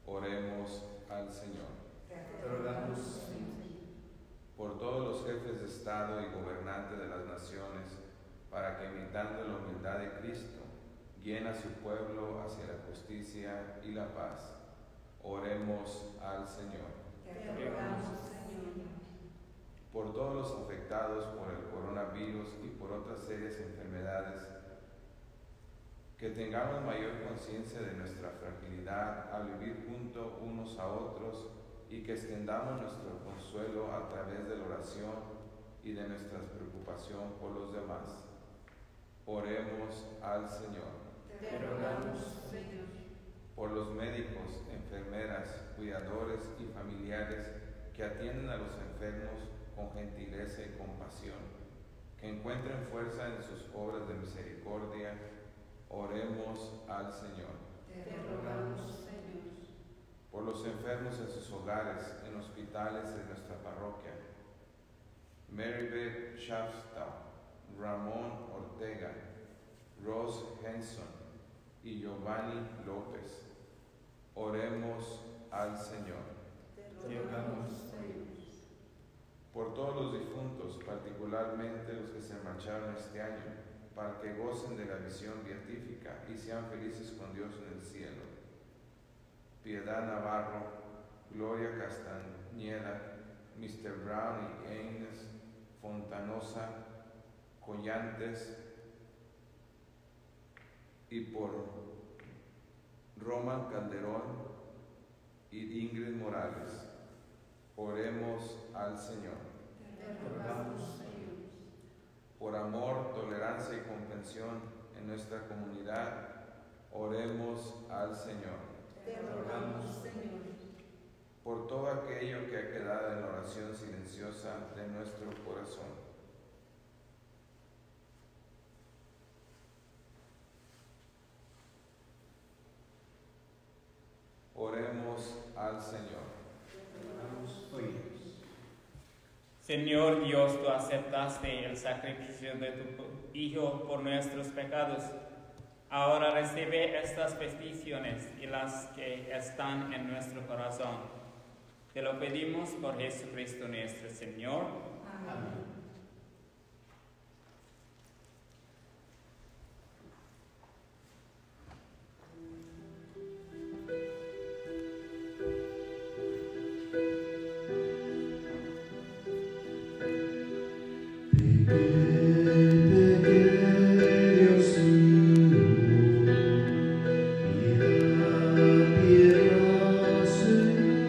Oremos al Señor. Te rogamos, Por todos los jefes de Estado y gobernantes de las naciones, para que imitando la humildad de Cristo, guíen a su pueblo hacia la justicia y la paz. Oremos al Señor. Te rogamos, Señor. Por todos los afectados por el coronavirus y por otras serias enfermedades, que tengamos mayor conciencia de nuestra fragilidad al vivir juntos unos a otros y que extendamos nuestro consuelo a través de la oración y de nuestra preocupación por los demás. Oremos al Señor. Te rogamos, Señor. Por los médicos, enfermeras, cuidadores y familiares que atienden a los enfermos con gentileza y compasión, que encuentren fuerza en sus obras de misericordia. Oremos al Señor. Te rogamos, Señor. Por los enfermos en sus hogares, en hospitales de nuestra parroquia, Marybeth Schaffstau, Ramón Ortega, Rose Henson y Giovanni López. Oremos al Señor. Te rogamos, Señor. Por todos los difuntos, particularmente los que se marcharon este año, para que gocen de la visión beatífica y sean felices con Dios en el cielo. Piedad Navarro, Gloria Castañeda, Mr. Brown y Agnes Fontanosa Collantes, y por Roman Calderón y Ingrid Morales. Oremos al Señor. Te rogamos, Señor. Por amor, tolerancia y comprensión en nuestra comunidad, oremos al Señor. Te rogamos, Señor. Por todo aquello que ha quedado en la oración silenciosa de nuestro corazón. Oremos al Señor. Señor Dios, tú aceptaste el sacrificio de tu Hijo por nuestros pecados. Ahora recibe estas peticiones y las que están en nuestro corazón. Te lo pedimos por Jesucristo nuestro Señor. Amén. Dios mío, piedad, Señor.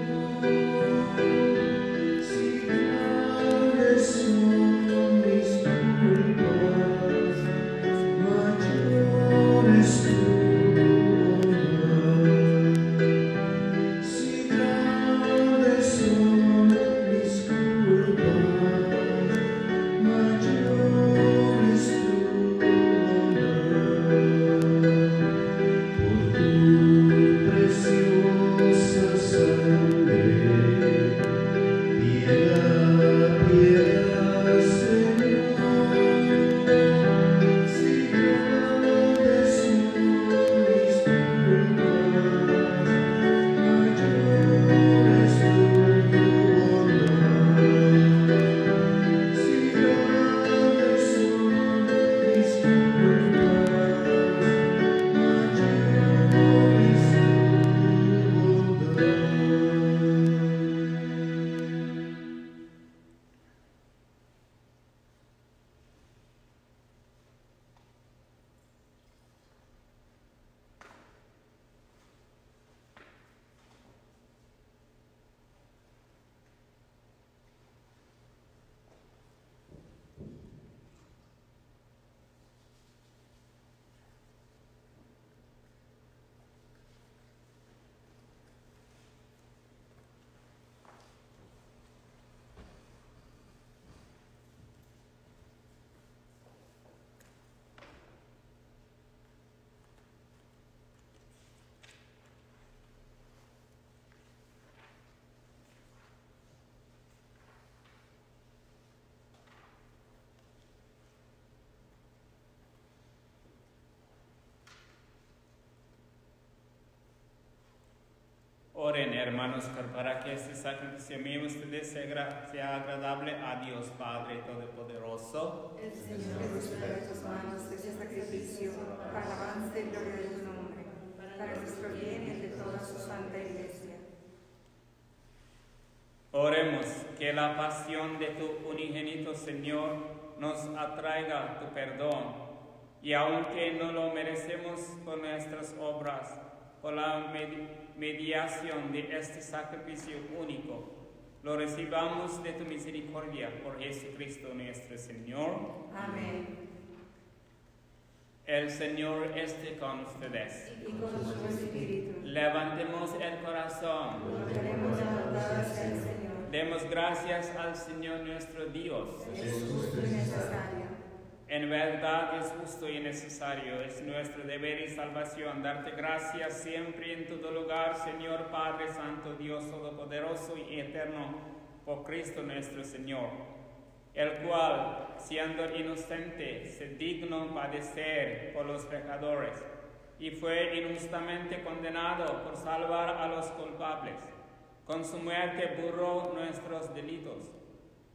Oren, hermanos, para que este sacrificio mío ustedes sea agradable a Dios Padre Todopoderoso. El Señor recibirá de tus manos este sacrificio para alabanza y gloria de tu nombre, para nuestro bien y el de toda su santa iglesia. Oremos que la pasión de tu unigénito Señor nos atraiga tu perdón, y aunque no lo merecemos por nuestras obras, por la mediación de este sacrificio único, lo recibamos de tu misericordia por Jesucristo nuestro Señor. Amén. El Señor esté con ustedes. Y con tu espíritu. Levantemos el corazón. Queremos levantar hacia el Señor. Demos gracias al Señor nuestro Dios. Es justo y necesario. En verdad es justo y necesario, es nuestro deber y salvación darte gracias siempre en todo lugar, Señor Padre Santo, Dios Todopoderoso y Eterno, por Cristo nuestro Señor, el cual, siendo inocente, se dignó padecer por los pecadores y fue injustamente condenado por salvar a los culpables. Con su muerte borró nuestros delitos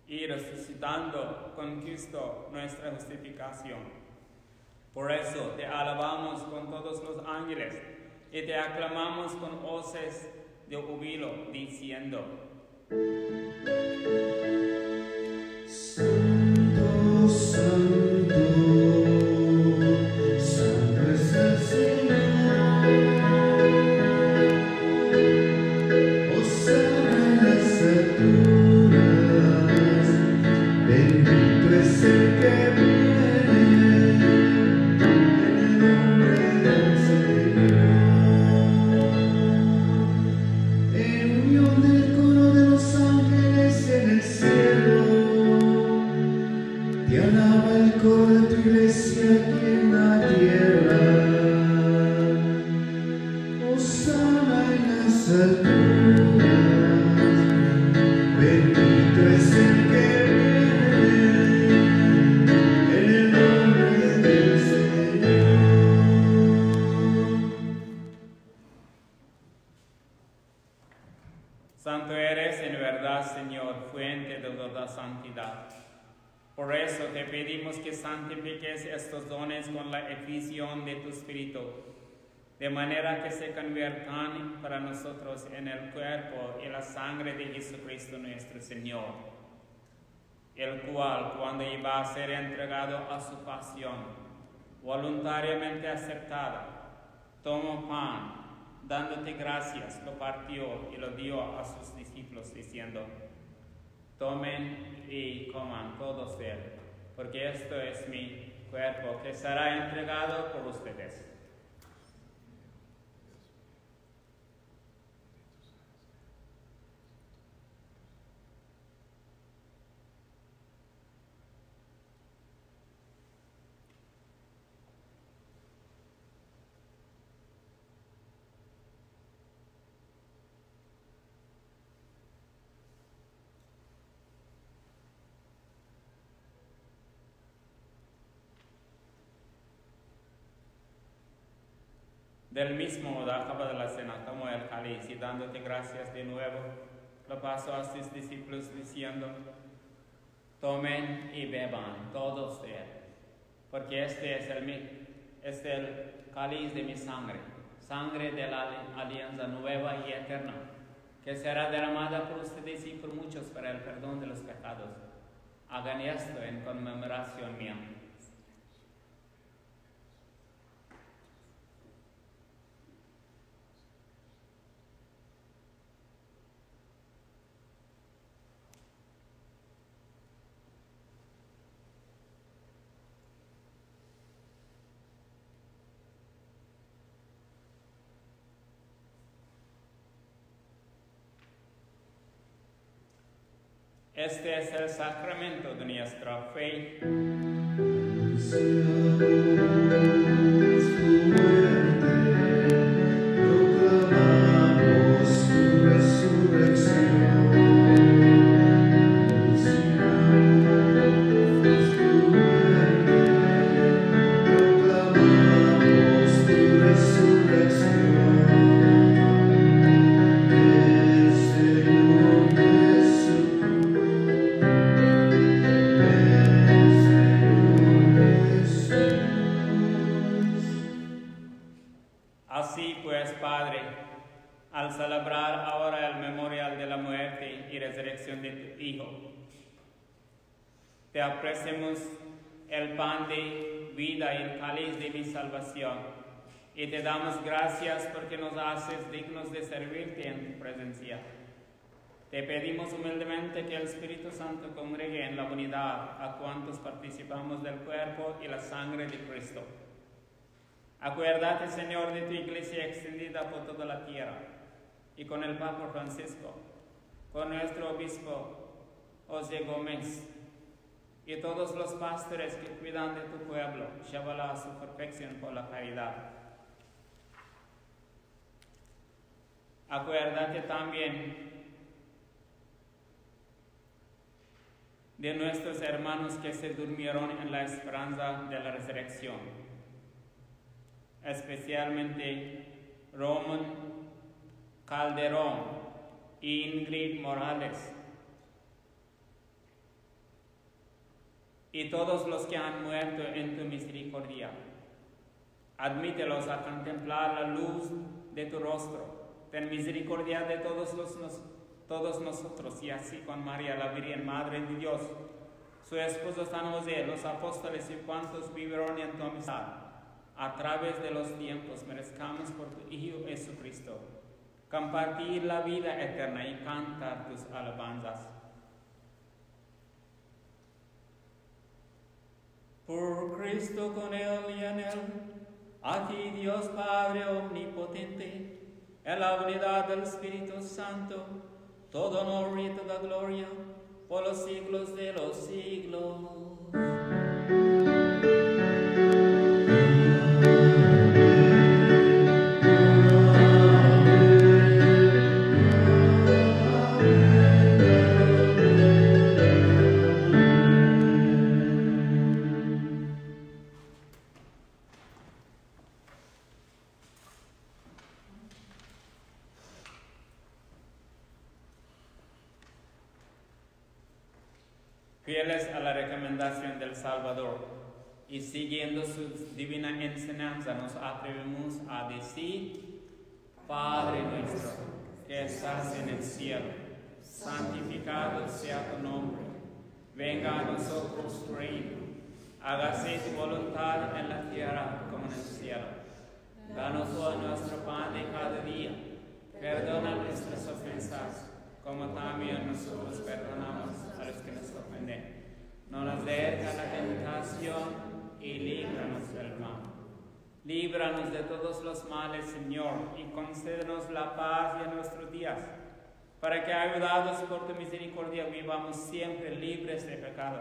y resucitando conquistó nuestra justificación. Por eso te alabamos con todos los ángeles y te aclamamos con voces de júbilo, diciendo: Santo, Santo, Santo es el Señor. Hosana en las alturas. Bendito es el que viene en el nombre del Señor. En unión del coro de los ángeles en el cielo, te alaba el coro de tu iglesia aquí en la tierra. Hosana en las alturas. Bendito es el que Santo eres en verdad, Señor, fuente de toda santidad. Por eso te pedimos que santifiques estos dones con la efusión de tu Espíritu, de manera que se conviertan para nosotros en el cuerpo y la sangre de Jesucristo nuestro Señor, el cual, cuando iba a ser entregado a su pasión, voluntariamente aceptada, tomó pan, dándote gracias, lo partió y lo dio a sus discípulos, diciendo: tomen y coman todos de él, porque esto es mi cuerpo que será entregado por ustedes. Del mismo modo, acabada la cena, tomó el cáliz y dándote gracias de nuevo, lo pasó a sus discípulos diciendo: tomen y beban todos de él, porque este es el cáliz de mi sangre, sangre de la alianza nueva y eterna, que será derramada por ustedes y por muchos para el perdón de los pecados. Hagan esto en conmemoración mía. Este es el sacramento de nuestra fe. Proclamamos tu resurrección. Proclamamos tu resurrección. Padre, al celebrar ahora el memorial de la muerte y resurrección de tu Hijo. Te apreciamos el pan de vida y el cáliz de mi salvación, y te damos gracias porque nos haces dignos de servirte en tu presencia. Te pedimos humildemente que el Espíritu Santo congregue en la unidad a cuantos participamos del cuerpo y la sangre de Cristo. Acuérdate, Señor, de tu iglesia extendida por toda la tierra, y con el Papa Francisco, con nuestro obispo José Gómez, y todos los pastores que cuidan de tu pueblo, llévala a su perfección por la caridad. Acuérdate también de nuestros hermanos que se durmieron en la esperanza de la resurrección, especialmente Roman Calderón y Ingrid Morales, y todos los que han muerto en tu misericordia. Admítelos a contemplar la luz de tu rostro. Ten misericordia de todos nosotros, y así con María, la Virgen Madre de Dios, su esposo San José, los apóstoles y cuantos vivieron en tu amistad, a través de los tiempos, merezcamos por tu Hijo Jesucristo compartir la vida eterna y cantar tus alabanzas. Por Cristo, con Él y en Él, a ti, Dios Padre omnipotente, en la unidad del Espíritu Santo, todo honor y toda gloria, por los siglos de los siglos. Fieles a la recomendación del Salvador y siguiendo su divina enseñanza, nos atrevemos a decir: Padre nuestro, que estás en el cielo, santificado sea tu nombre. Venga a nosotros tu reino. Hágase tu voluntad en la tierra como en el cielo. Danos hoy nuestro pan de cada día. Perdona nuestras ofensas, como también nosotros perdonamos a los que nos ofenden. No nos dejes a la tentación y líbranos del mal. Líbranos de todos los males, Señor, y concédenos la paz en nuestros días, para que, ayudados por tu misericordia, vivamos siempre libres de pecado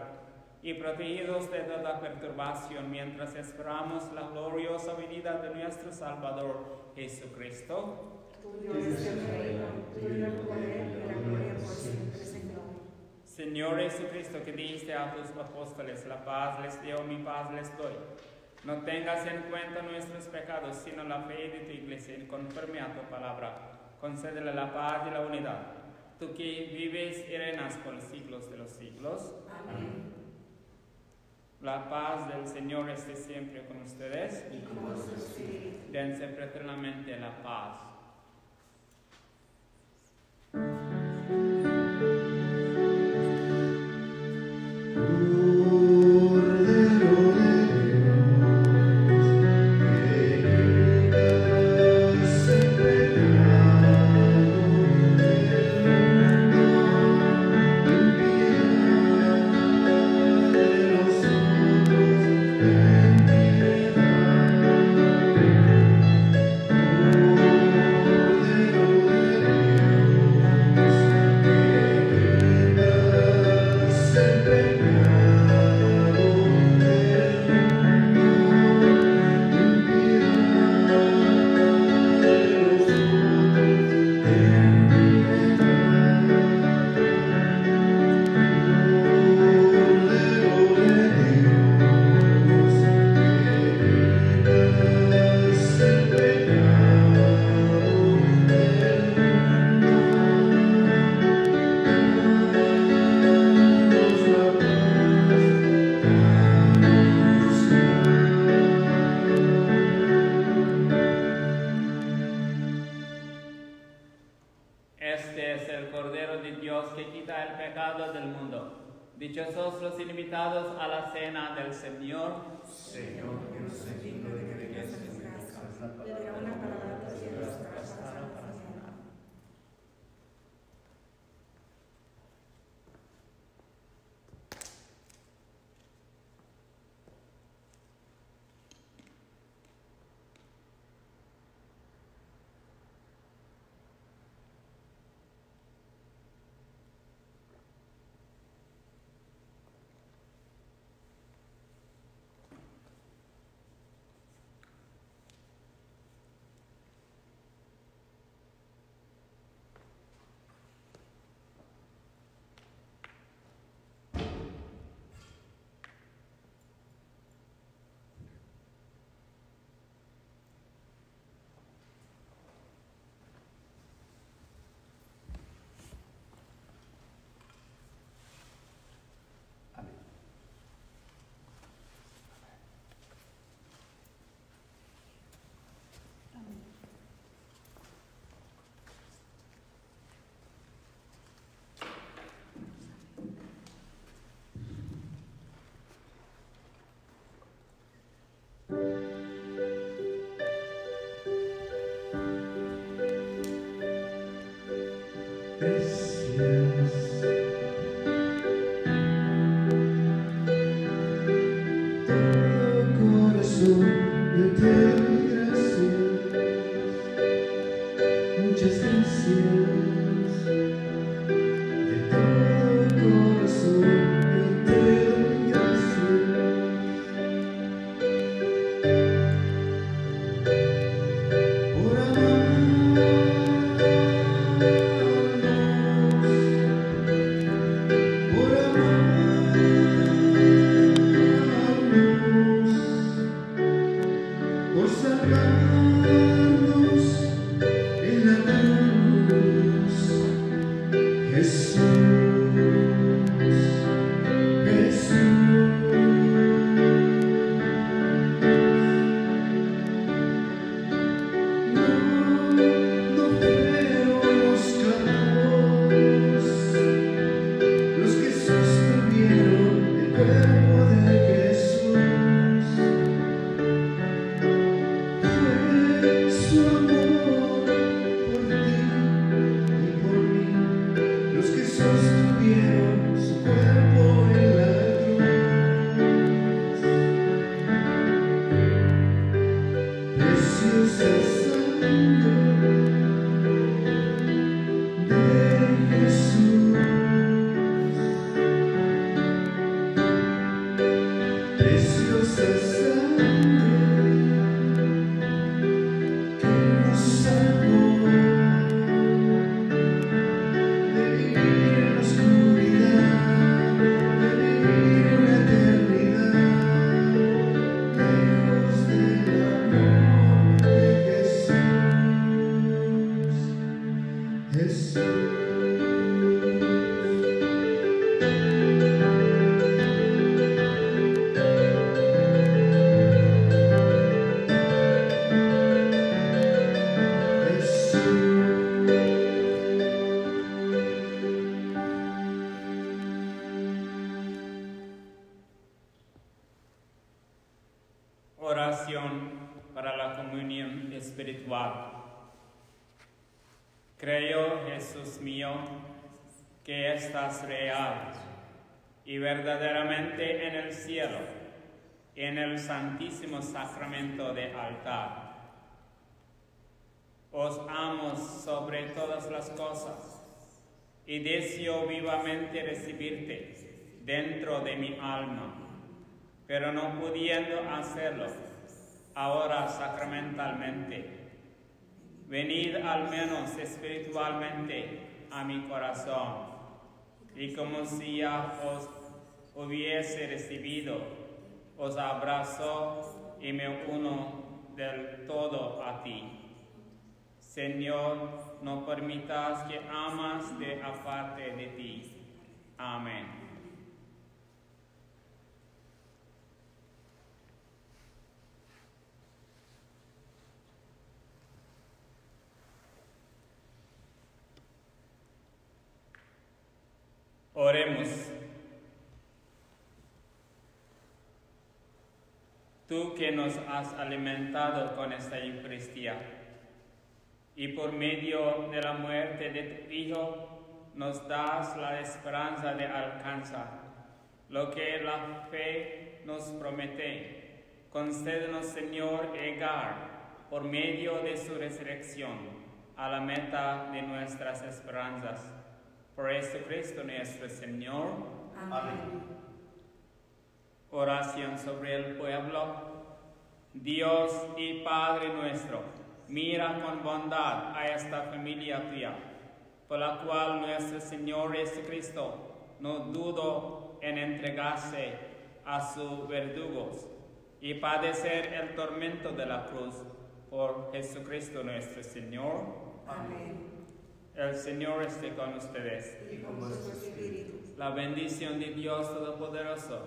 y protegidos de toda perturbación, mientras esperamos la gloriosa venida de nuestro Salvador, Jesucristo. Tuyo es el reino, tuyo el poder y la gloria por siempre, Señor. Señor Jesucristo, que dijiste a tus apóstoles: la paz les dejo, mi paz les doy. No tengas en cuenta nuestros pecados, sino la fe de tu iglesia, y conforme a tu palabra, concédele la paz y la unidad. Tú que vives y reinas por los siglos de los siglos. Amén. La paz del Señor esté siempre con ustedes. Y con su espíritu. Dense fraternalmente la paz. Cordero Este es el Cordero de Dios que quita el pecado del mundo. Dichosos los invitados a la cena del Señor. Señor, yo no soy digno de que vengas en mi casa, pero una palabra de Dios para salvación. Oración para la comunión espiritual. Creo, Jesús mío, que estás real y verdaderamente en el cielo, en el santísimo sacramento de altar. Os amo sobre todas las cosas y deseo vivamente recibirte dentro de mi alma, pero no pudiendo hacerlo ahora sacramentalmente. Venid al menos espiritualmente a mi corazón, y como si ya os hubiese recibido, os abrazo y me uno del todo a ti. Señor, no permitas que amas de aparte de ti. Amén. Oremos. Tú que nos has alimentado con esta Eucaristía y por medio de la muerte de tu Hijo nos das la esperanza de alcanzar lo que la fe nos promete. Concédenos, Señor, llegar por medio de su resurrección a la meta de nuestras esperanzas. Por Jesucristo nuestro Señor. Amén. Oración sobre el pueblo. Dios y Padre nuestro, mira con bondad a esta familia tuya, por la cual nuestro Señor Jesucristo no dudó en entregarse a sus verdugos y padecer el tormento de la cruz por Jesucristo nuestro Señor. Amén. El Señor esté con ustedes. Y con vuestro espíritu. La bendición de Dios Todopoderoso,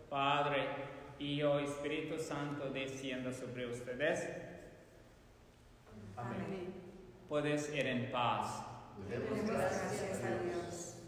Padre, Hijo y Espíritu Santo, descienda sobre ustedes. Amén. Puedes ir en paz. Demos gracias a Dios.